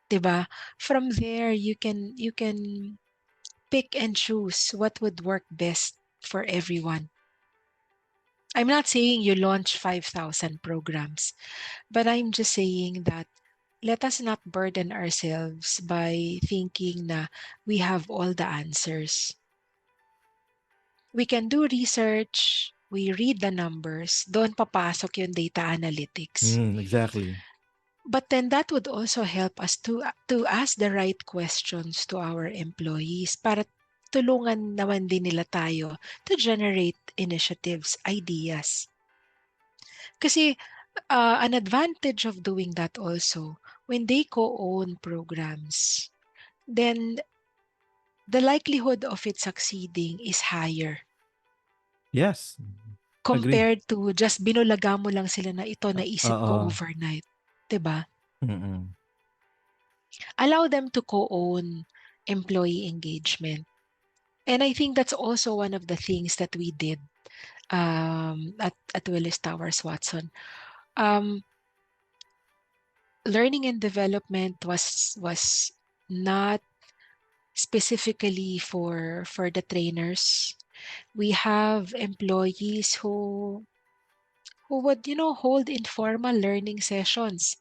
[SPEAKER 2] 'Di ba? From there you can pick and choose what would work best for everyone. I'm not saying you launch 5,000 programs, but I'm just saying that let us not burden ourselves by thinking na we have all the answers. We can do research, we read the numbers, doon papasok yung data analytics.
[SPEAKER 1] Exactly.
[SPEAKER 2] But then that would also help us to ask the right questions to our employees para tulungan naman din nila tayo to generate initiatives, ideas. Kasi an advantage of doing that also, when they co-own programs, then the likelihood of it succeeding is higher
[SPEAKER 1] Yes. Agree.
[SPEAKER 2] compared to just binulaga mo lang sila na ito naisip ko
[SPEAKER 1] Oo.
[SPEAKER 2] overnight. 'Di ba?
[SPEAKER 1] Mm.
[SPEAKER 2] Allow them to co-own employee engagement. And I think that's also one of the things that we did at Willis Towers Watson. Um, Learning and development was not specifically for the trainers. We have employees who would, hold informal learning sessions.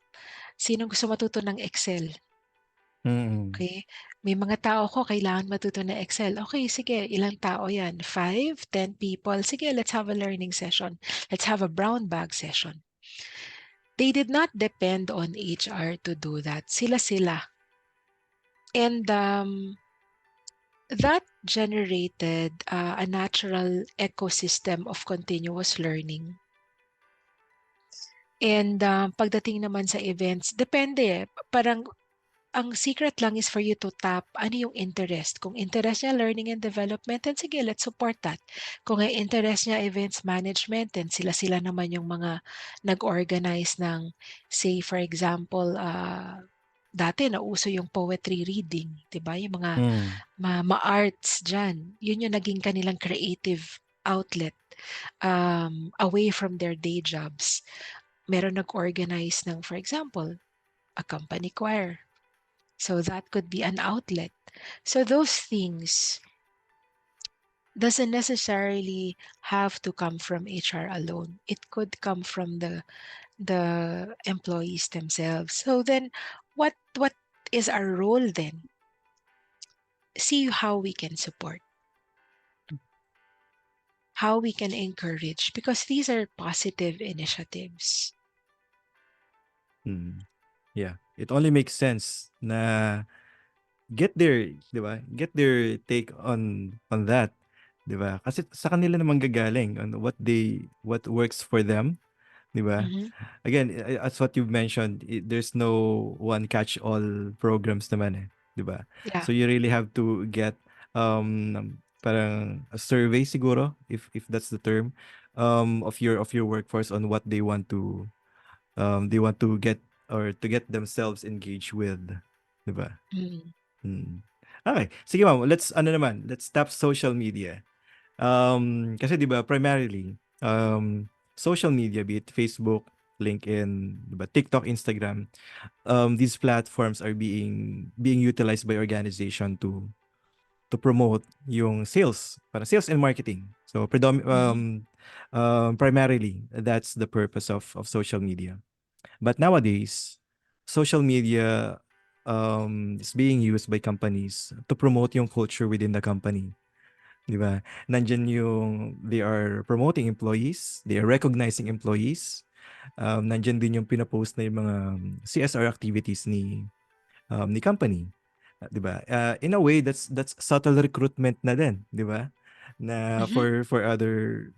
[SPEAKER 2] Sino gusto matuto ng Excel?
[SPEAKER 1] Mm.
[SPEAKER 2] Okay? May mga tao ko kailangan matuto ng Excel. Okay, sige, ilang tao yan? 5, 10 people. Sige, let's have a learning session. Let's have a brown bag session. They did not depend on HR to do that. Sila-sila. And that generated a natural ecosystem of continuous learning. And pagdating naman sa events, depende. Parang ang secret lang is for you to tap ano yung interest. Kung interest niya learning and development, then sige, let's support that. Kung ang interest niya events management, then sila-sila naman yung mga nag-organize ng, say for example, dati nauso yung poetry reading, 'di ba? Yung mga
[SPEAKER 1] Mm.
[SPEAKER 2] ma-arts diyan. Yun yung naging kanilang creative outlet away from their day jobs. Meron nag-organize ng, for example, a company choir. So that could be an outlet. So those things doesn't necessarily have to come from HR alone. It could come from the employees themselves. So then what is our role then? See how we can support, how we can encourage, because these are positive initiatives.
[SPEAKER 1] Mm. Yeah. It only makes sense na get their, 'di ba? Get their take on that, 'di ba? Kasi sa kanila naman gagaling on what works for them, 'di ba?
[SPEAKER 2] Mm-hmm.
[SPEAKER 1] Again, as what you've mentioned, there's no one catch all programs naman eh, 'di ba?
[SPEAKER 2] Yeah.
[SPEAKER 1] So you really have to get parang a survey siguro if that's the term of your workforce on what they want to get or to get themselves engaged with, 'di ba?
[SPEAKER 2] Mm-hmm.
[SPEAKER 1] Mm. Okay, sige ma'am, let's tap social media. Kasi 'di ba primarily social media, be it Facebook, LinkedIn, 'di ba, TikTok, Instagram, these platforms are being utilized by organization to promote yung sales, para sales and marketing. So
[SPEAKER 2] Mm-hmm.
[SPEAKER 1] primarily that's the purpose of social media. But nowadays, social media is being used by companies to promote yung culture within the company. 'Di ba? Nandiyan yung they are promoting employees, they are recognizing employees. Nandiyan din yung pinopost na yung mga CSR activities ni company, 'di ba? In a way that's subtle recruitment na din, 'di ba? Na
[SPEAKER 2] Mm-hmm.
[SPEAKER 1] for other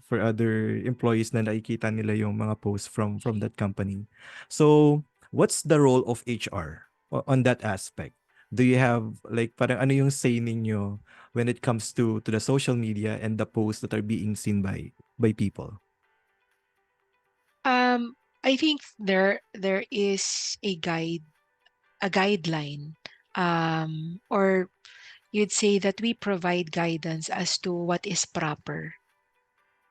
[SPEAKER 1] employees na nakikita nila yung mga posts from that company. So, what's the role of HR on that aspect? Do you have like parang ano yung say ninyo when it comes to the social media and the posts that are being seen by people?
[SPEAKER 2] Um, I think there is a guideline, or you'd say that we provide guidance as to what is proper.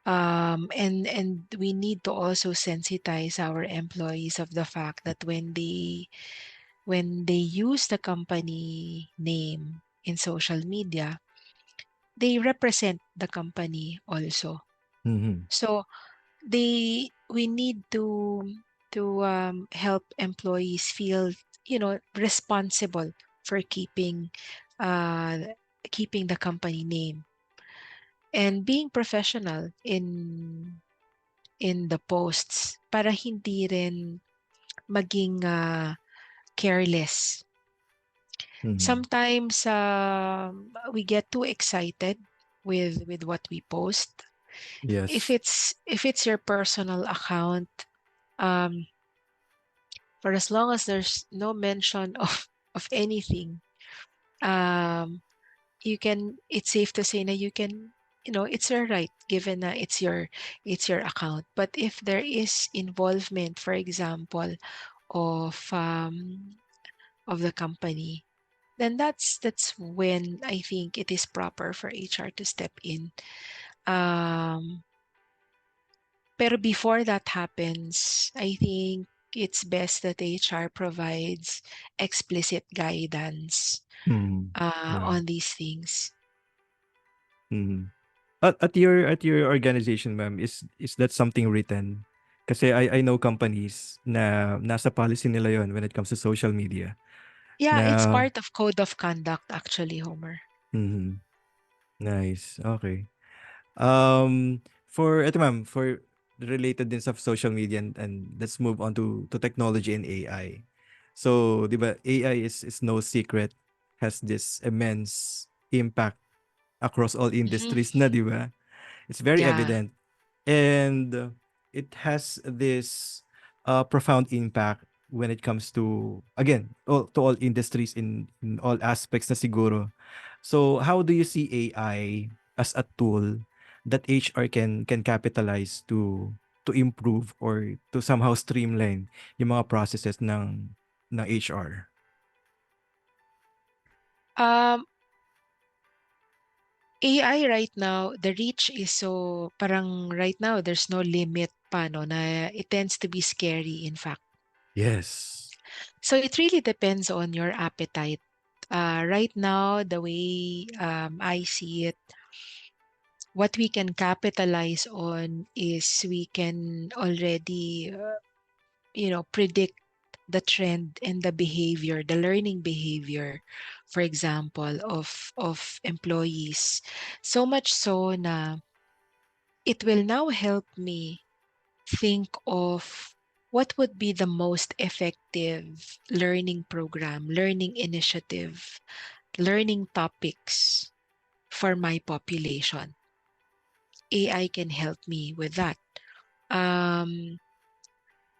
[SPEAKER 2] And we need to also sensitize our employees of the fact that when they use the company name in social media, they represent the company also.
[SPEAKER 1] Mhm.
[SPEAKER 2] So we need to help employees feel, responsible for uh keeping the company name. and being professional in the posts para hindi rin maging careless.
[SPEAKER 1] Mhm.
[SPEAKER 2] Sometimes we get too excited with what we post.
[SPEAKER 1] Yes.
[SPEAKER 2] If it's your personal account, um, for as long as there's no mention of anything, um, you can. It's safe to say that you can. It's your right, given that it's your account. But if there is involvement, for example, of the company, then that's when I think it is proper for HR to step in. Um, pero before that happens, I think it's best that HR provides explicit guidance
[SPEAKER 1] Mhm. Yeah.
[SPEAKER 2] on these things.
[SPEAKER 1] Mhm. At your organization, ma'am, is that something written? Kasi I know companies na nasa policy nila yon when it comes to social media
[SPEAKER 2] Yeah, it's
[SPEAKER 1] na
[SPEAKER 2] part of code of conduct actually, Homer.
[SPEAKER 1] mhm. Nice. Okay. For eto ma'am, for related din sa social media and let's move on to technology and AI. So, 'di ba, AI is no secret has this immense impact across all
[SPEAKER 2] Mhm.
[SPEAKER 1] industries na, 'di ba? It's very
[SPEAKER 2] Yeah.
[SPEAKER 1] evident. And it has this profound impact when it comes to again to all industries in all aspects na siguro. So how do you see AI as a tool that HR can capitalize to improve or to somehow streamline yung mga processes ng HR?
[SPEAKER 2] Um, AI right now, the reach is so parang right now there's no limit pa no na it tends to be scary in fact.
[SPEAKER 1] Yes.
[SPEAKER 2] So it really depends on your appetite. Right now, the way I see it, what we can capitalize on is we can already, predict the trend and the behavior, the learning behavior, for example, of employees. So much so na it will now help me think of what would be the most effective learning program, learning initiative, learning topics for my population. AI can help me with that. Um,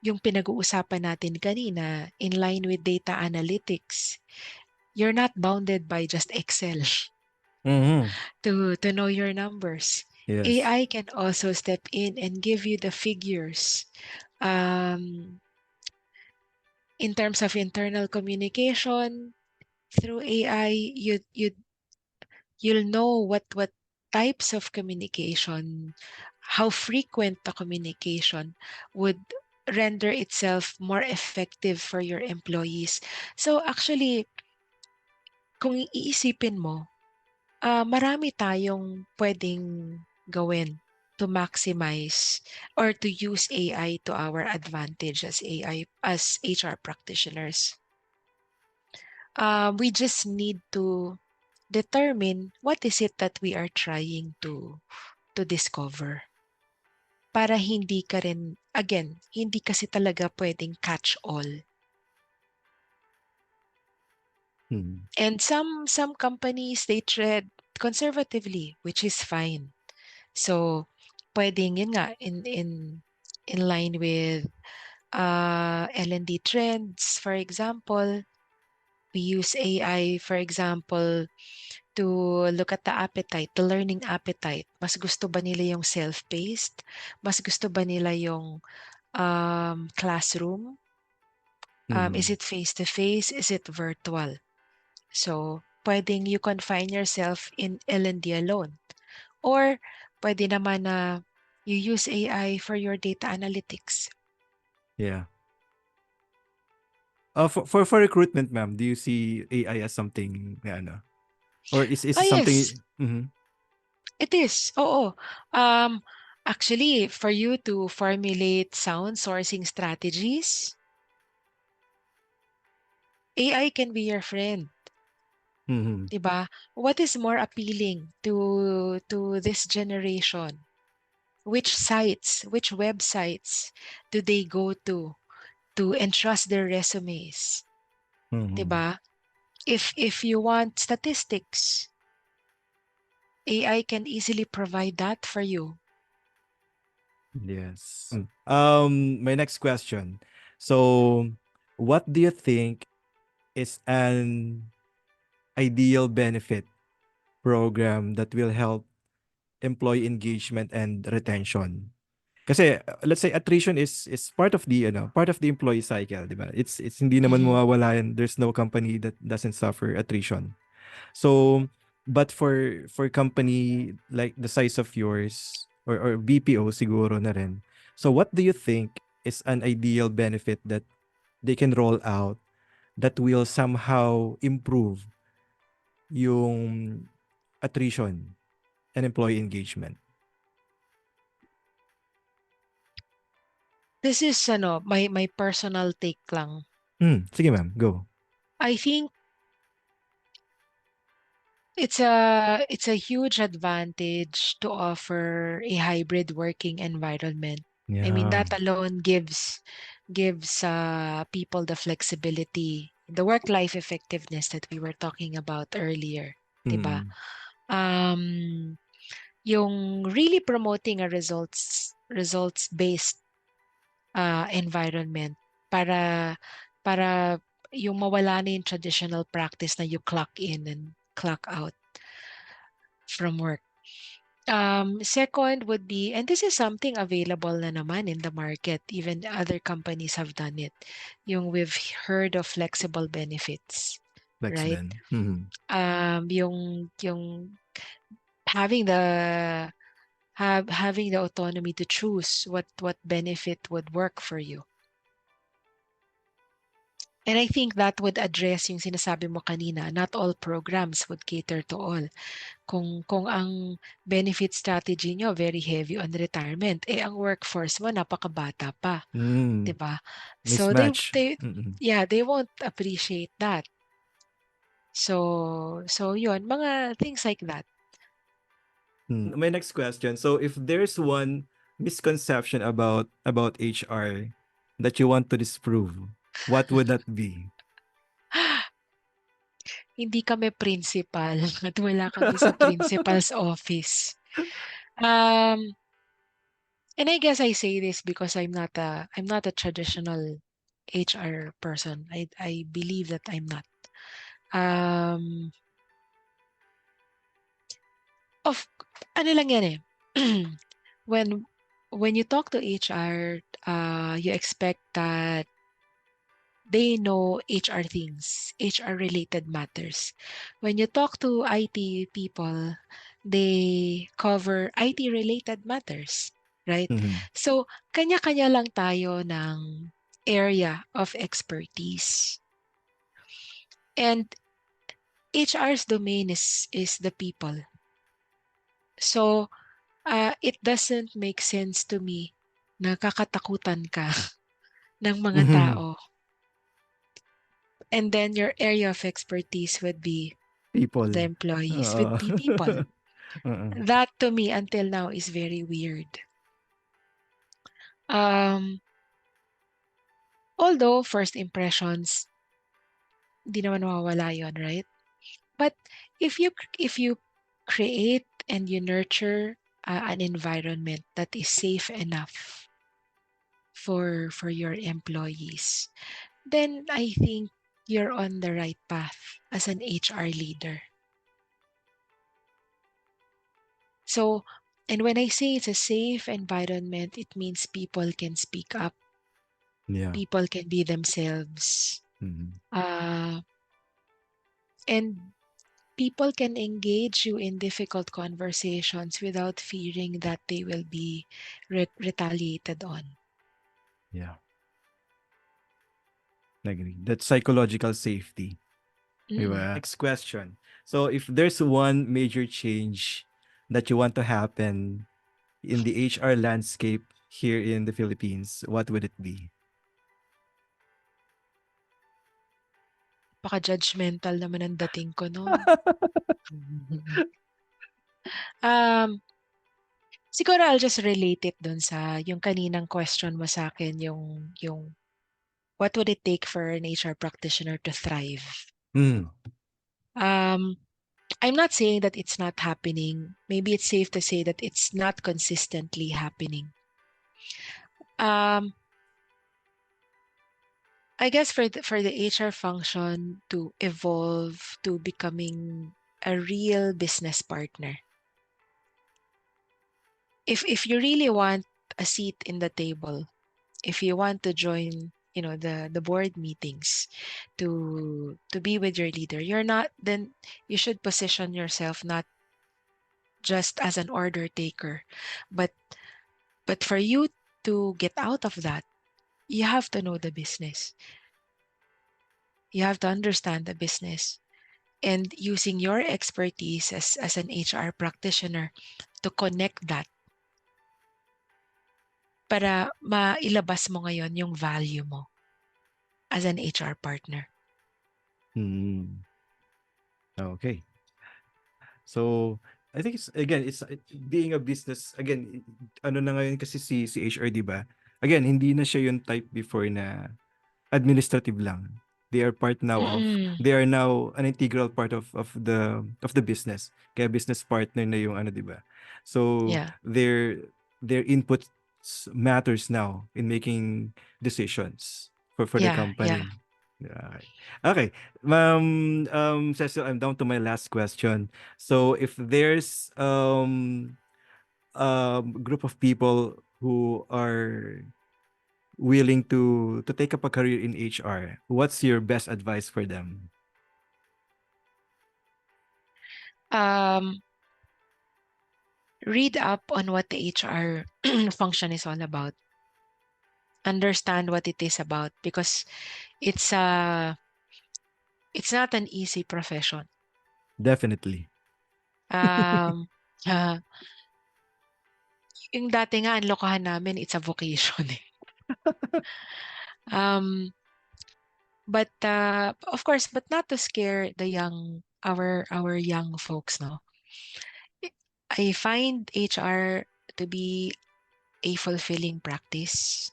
[SPEAKER 2] yung pinag-uusapan natin kanina, in line with data analytics, you're not bounded by just Excel
[SPEAKER 1] Mhm.
[SPEAKER 2] to know your numbers.
[SPEAKER 1] Yes.
[SPEAKER 2] AI can also step in and give you the figures. Um, in terms of internal communication, through AI, you'll know what types of communication, how frequent the communication would render itself more effective for your employees. So actually, kung iisipin mo, marami tayong pwedeng gawin to maximize or to use AI to our advantage as HR practitioners. We just need to determine what is it that we are trying to discover para hindi ka rin again, hindi kasi talaga pwedeng catch all.
[SPEAKER 1] Mhm.
[SPEAKER 2] And some companies they tread conservatively, which is fine. So pwedeng yun nga in line with L&D trends, for example, we use AI, for example, to look at the appetite, the learning appetite. Mas gusto ba nila yung self-paced? Mas gusto ba nila yung classroom? Is
[SPEAKER 1] Mhm.
[SPEAKER 2] it face-to-face? Is it virtual? So, pwedeng you confine yourself in L&D alone. Or, pwede naman na you use AI for your data analytics.
[SPEAKER 1] Yeah. For recruitment, ma'am, do you see AI as something na ano? Or is
[SPEAKER 2] Ah,
[SPEAKER 1] it
[SPEAKER 2] yes,
[SPEAKER 1] something mhm.
[SPEAKER 2] it is. Oo. Um, actually, for you to formulate sound sourcing strategies, AI can be your friend.
[SPEAKER 1] Mhm.
[SPEAKER 2] 'di ba? What is more appealing to this generation? Which sites, which websites do they go to entrust their resumes, 'di
[SPEAKER 1] Mhm.
[SPEAKER 2] ba? If you want statistics, AI can easily provide that for you.
[SPEAKER 1] Yes. My next question. So, what do you think is an ideal benefit program that will help employee engagement and retention? Kasi let's say attrition is part of the part of the employee cycle, 'di ba? It's hindi naman
[SPEAKER 2] Mhm.
[SPEAKER 1] mawawala yan. There's no company that doesn't suffer attrition. So, but for company like the size of yours or BPO siguro na rin. So, what do you think is an ideal benefit that they can roll out that will somehow improve yung attrition and employee engagement?
[SPEAKER 2] This is my personal take lang.
[SPEAKER 1] Sige ma'am, go.
[SPEAKER 2] I think it's a huge advantage to offer a hybrid working environment. I mean,
[SPEAKER 1] Yeah.
[SPEAKER 2] that alone gives people the flexibility, the work-life effectiveness that we were talking about earlier, 'di ba?
[SPEAKER 1] Mm.
[SPEAKER 2] Um, yung really promoting a results-based environment para para yung mawala na yung traditional practice na you clock in and clock out from work. Second would be, and this is something available na naman in the market, even other companies have done it, yung we've heard of flexible benefits,
[SPEAKER 1] Flex
[SPEAKER 2] right?
[SPEAKER 1] din. Mhm.
[SPEAKER 2] Yung having having the autonomy to choose what benefit would work for you. And I think that would address yung sinasabi mo kanina, not all programs would cater to all. Kung ang benefit strategy nyo very heavy on retirement, ang workforce mo napakabata pa, 'di
[SPEAKER 1] Mm.
[SPEAKER 2] ba? So
[SPEAKER 1] Mismatch.
[SPEAKER 2] they
[SPEAKER 1] Mm.
[SPEAKER 2] yeah, they won't appreciate that. So yun, mga things like that.
[SPEAKER 1] My next question. So if there's one misconception about HR that you want to disprove, what would that be?
[SPEAKER 2] Hindi kami principal at wala kami sa principal's office. Um, and I guess I say this because I'm not a traditional HR person. I believe that I'm not. Um, of ano lang yan eh. when when you talk to HR, you expect that they know HR things, HR related matters. When you talk to IT people, they cover IT related matters, right?
[SPEAKER 1] Mhm.
[SPEAKER 2] So, kanya-kanya lang tayo ng area of expertise. And HR's domain is the people. So, it doesn't make sense to me na kakatakutan ka ng mga
[SPEAKER 1] Mhm.
[SPEAKER 2] tao. And then your area of expertise would be the
[SPEAKER 1] People.
[SPEAKER 2] employees,
[SPEAKER 1] Oo.
[SPEAKER 2] would be people.
[SPEAKER 1] Oo.
[SPEAKER 2] That to me until now is very weird. Um, although first impressions, di naman mawawala yun, right? But if you create and you nurture an environment that is safe enough for your employees, then I think you're on the right path as an HR leader. So, and when I say it's a safe environment, it means people can speak up,
[SPEAKER 1] Yeah.
[SPEAKER 2] people can be themselves,
[SPEAKER 1] Mhm.
[SPEAKER 2] uh, and people can engage you in difficult conversations without fearing that they will be retaliated on.
[SPEAKER 1] Yeah. Agree. That's psychological safety. Di
[SPEAKER 2] Mm.
[SPEAKER 1] ba? Next question. So if there's one major change that you want to happen in the HR landscape here in the Philippines, what would it be?
[SPEAKER 2] napaka-judgmental naman ang dating ko nun. Um, Siguro I'll just relate it dun sa yung kaninang question mo sa'kin, yung what would it take for an HR practitioner to thrive?
[SPEAKER 1] Hmm.
[SPEAKER 2] Um, I'm not saying that it's not happening. Maybe it's safe to say that it's not consistently happening. Um, I guess for the HR function to evolve to becoming a real business partner, if you really want a seat in the table, if you want to join, the board meetings to be with your leader, you're not then you should position yourself not just as an order taker, but for you to get out of that, you have to know the business. You have to understand the business. And using your expertise as an HR practitioner to connect that para mailabas mo ngayon yung value mo as an HR partner.
[SPEAKER 1] Hmm. Okay. So, I think it's again, being a business again, ano na ngayon kasi si HR, 'di ba? Again, hindi na siya yung type before na administrative lang.
[SPEAKER 2] Mm-mm.
[SPEAKER 1] They are now an integral part of the business. Kaya business partner na yung ano, 'di ba? So,
[SPEAKER 2] Yeah,
[SPEAKER 1] their input matters now in making decisions for the
[SPEAKER 2] yeah, yeah.
[SPEAKER 1] company. Yeah. Okay. Cecil, I'm down to my last question. So, if there's group of people who are willing to take up a career in HR, what's your best advice for them?
[SPEAKER 2] Um, Read up on what the HR function is all about. Understand what it is about because it's a it's not an easy profession.
[SPEAKER 1] Definitely.
[SPEAKER 2] Um, ah, yung dati nga ang lokohan namin, it's a vocation eh. Um, but of course, but not to scare the our young folks, no. I find HR to be a fulfilling practice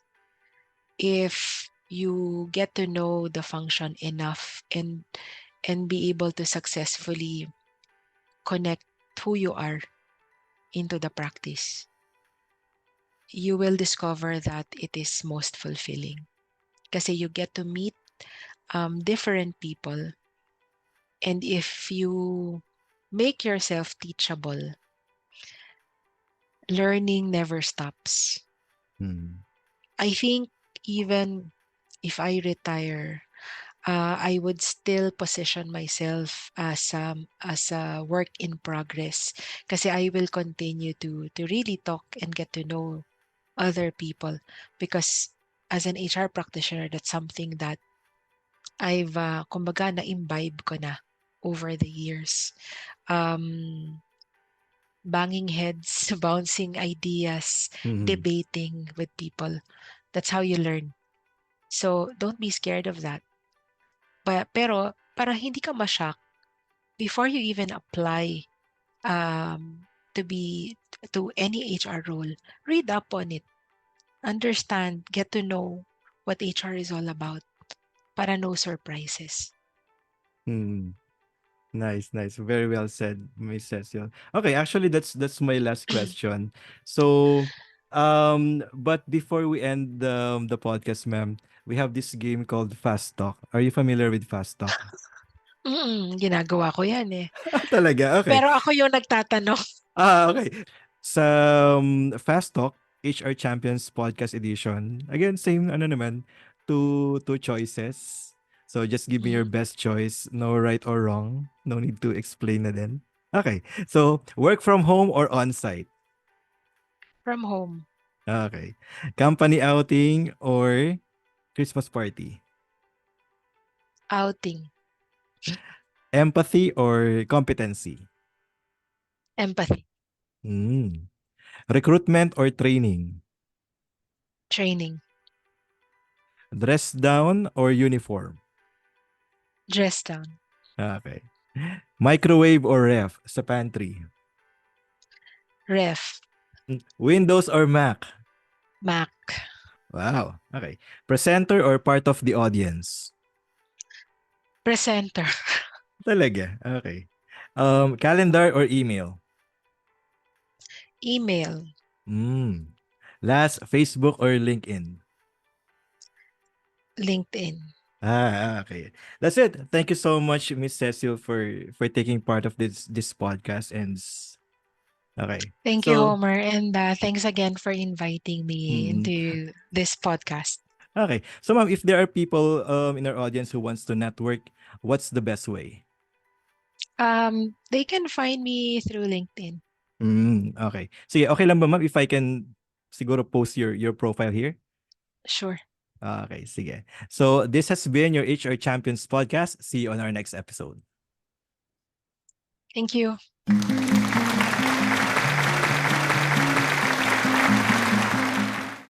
[SPEAKER 2] if you get to know the function enough and be able to successfully connect who you are into the practice. You will discover that it is most fulfilling kasi you get to meet different people, and if you make yourself teachable, learning never stops.
[SPEAKER 1] Hmm.
[SPEAKER 2] I think even if I retire, I would still position myself as a work in progress kasi I will continue to really talk and get to know other people because as an HR practitioner, that's something that I've kumbaga na-imbibe ko na over the years. Um, Banging heads, bouncing ideas,
[SPEAKER 1] Mhm.
[SPEAKER 2] debating with people. That's how you learn. So don't be scared of that. Pero para hindi ka ma-shock, before you even apply to be to any HR role, read up on it, understand, get to know what HR is all about para no surprises.
[SPEAKER 1] Hmm. Nice, nice. Very well said, Miss Cecil. Okay, actually that's my last question. So, but before we end the podcast, ma'am, we have this game called Fast Talk. Are you familiar with Fast Talk?
[SPEAKER 2] Ginagawa ko 'yan, eh.
[SPEAKER 1] Talaga? Okay.
[SPEAKER 2] Pero ako yung nagtatanong.
[SPEAKER 1] Okay. Sa Fast Talk, HR Champions Podcast Edition. Again, same ano naman, two choices. So just give me your
[SPEAKER 2] Mhm.
[SPEAKER 1] best choice. No right or wrong. No need to explain na din. Okay. So, work from home or on-site?
[SPEAKER 2] From home,
[SPEAKER 1] Okay. Company outing or Christmas party?
[SPEAKER 2] outing,
[SPEAKER 1] Empathy or competency?
[SPEAKER 2] empathy,
[SPEAKER 1] Hmm. Recruitment or training?
[SPEAKER 2] training,
[SPEAKER 1] Dress down or uniform?
[SPEAKER 2] Dress down.
[SPEAKER 1] Okay. Microwave or ref sa pantry?
[SPEAKER 2] Ref.
[SPEAKER 1] Windows or Mac?
[SPEAKER 2] Mac.
[SPEAKER 1] Wow. Okay. Presenter or part of the audience?
[SPEAKER 2] Presenter.
[SPEAKER 1] Talaga. Okay. Calendar or email?
[SPEAKER 2] Email.
[SPEAKER 1] Mm. Last, Facebook or LinkedIn?
[SPEAKER 2] LinkedIn.
[SPEAKER 1] Okay. That's it. Thank you so much, Miss Cecile, for taking part of this podcast. Okay.
[SPEAKER 2] Thank you,
[SPEAKER 1] So,
[SPEAKER 2] Homer, and thanks again for inviting me
[SPEAKER 1] mm,
[SPEAKER 2] into this podcast.
[SPEAKER 1] okay. So, ma'am, if there are people in our audience who wants to network, what's the best way?
[SPEAKER 2] They can find me through LinkedIn.
[SPEAKER 1] Okay. Sige, okay lang ba, ma'am, if I can siguro post your profile here?
[SPEAKER 2] Sure.
[SPEAKER 1] Okay, sige. So, this has been your HR Champions podcast. See you on our next episode.
[SPEAKER 2] Thank you.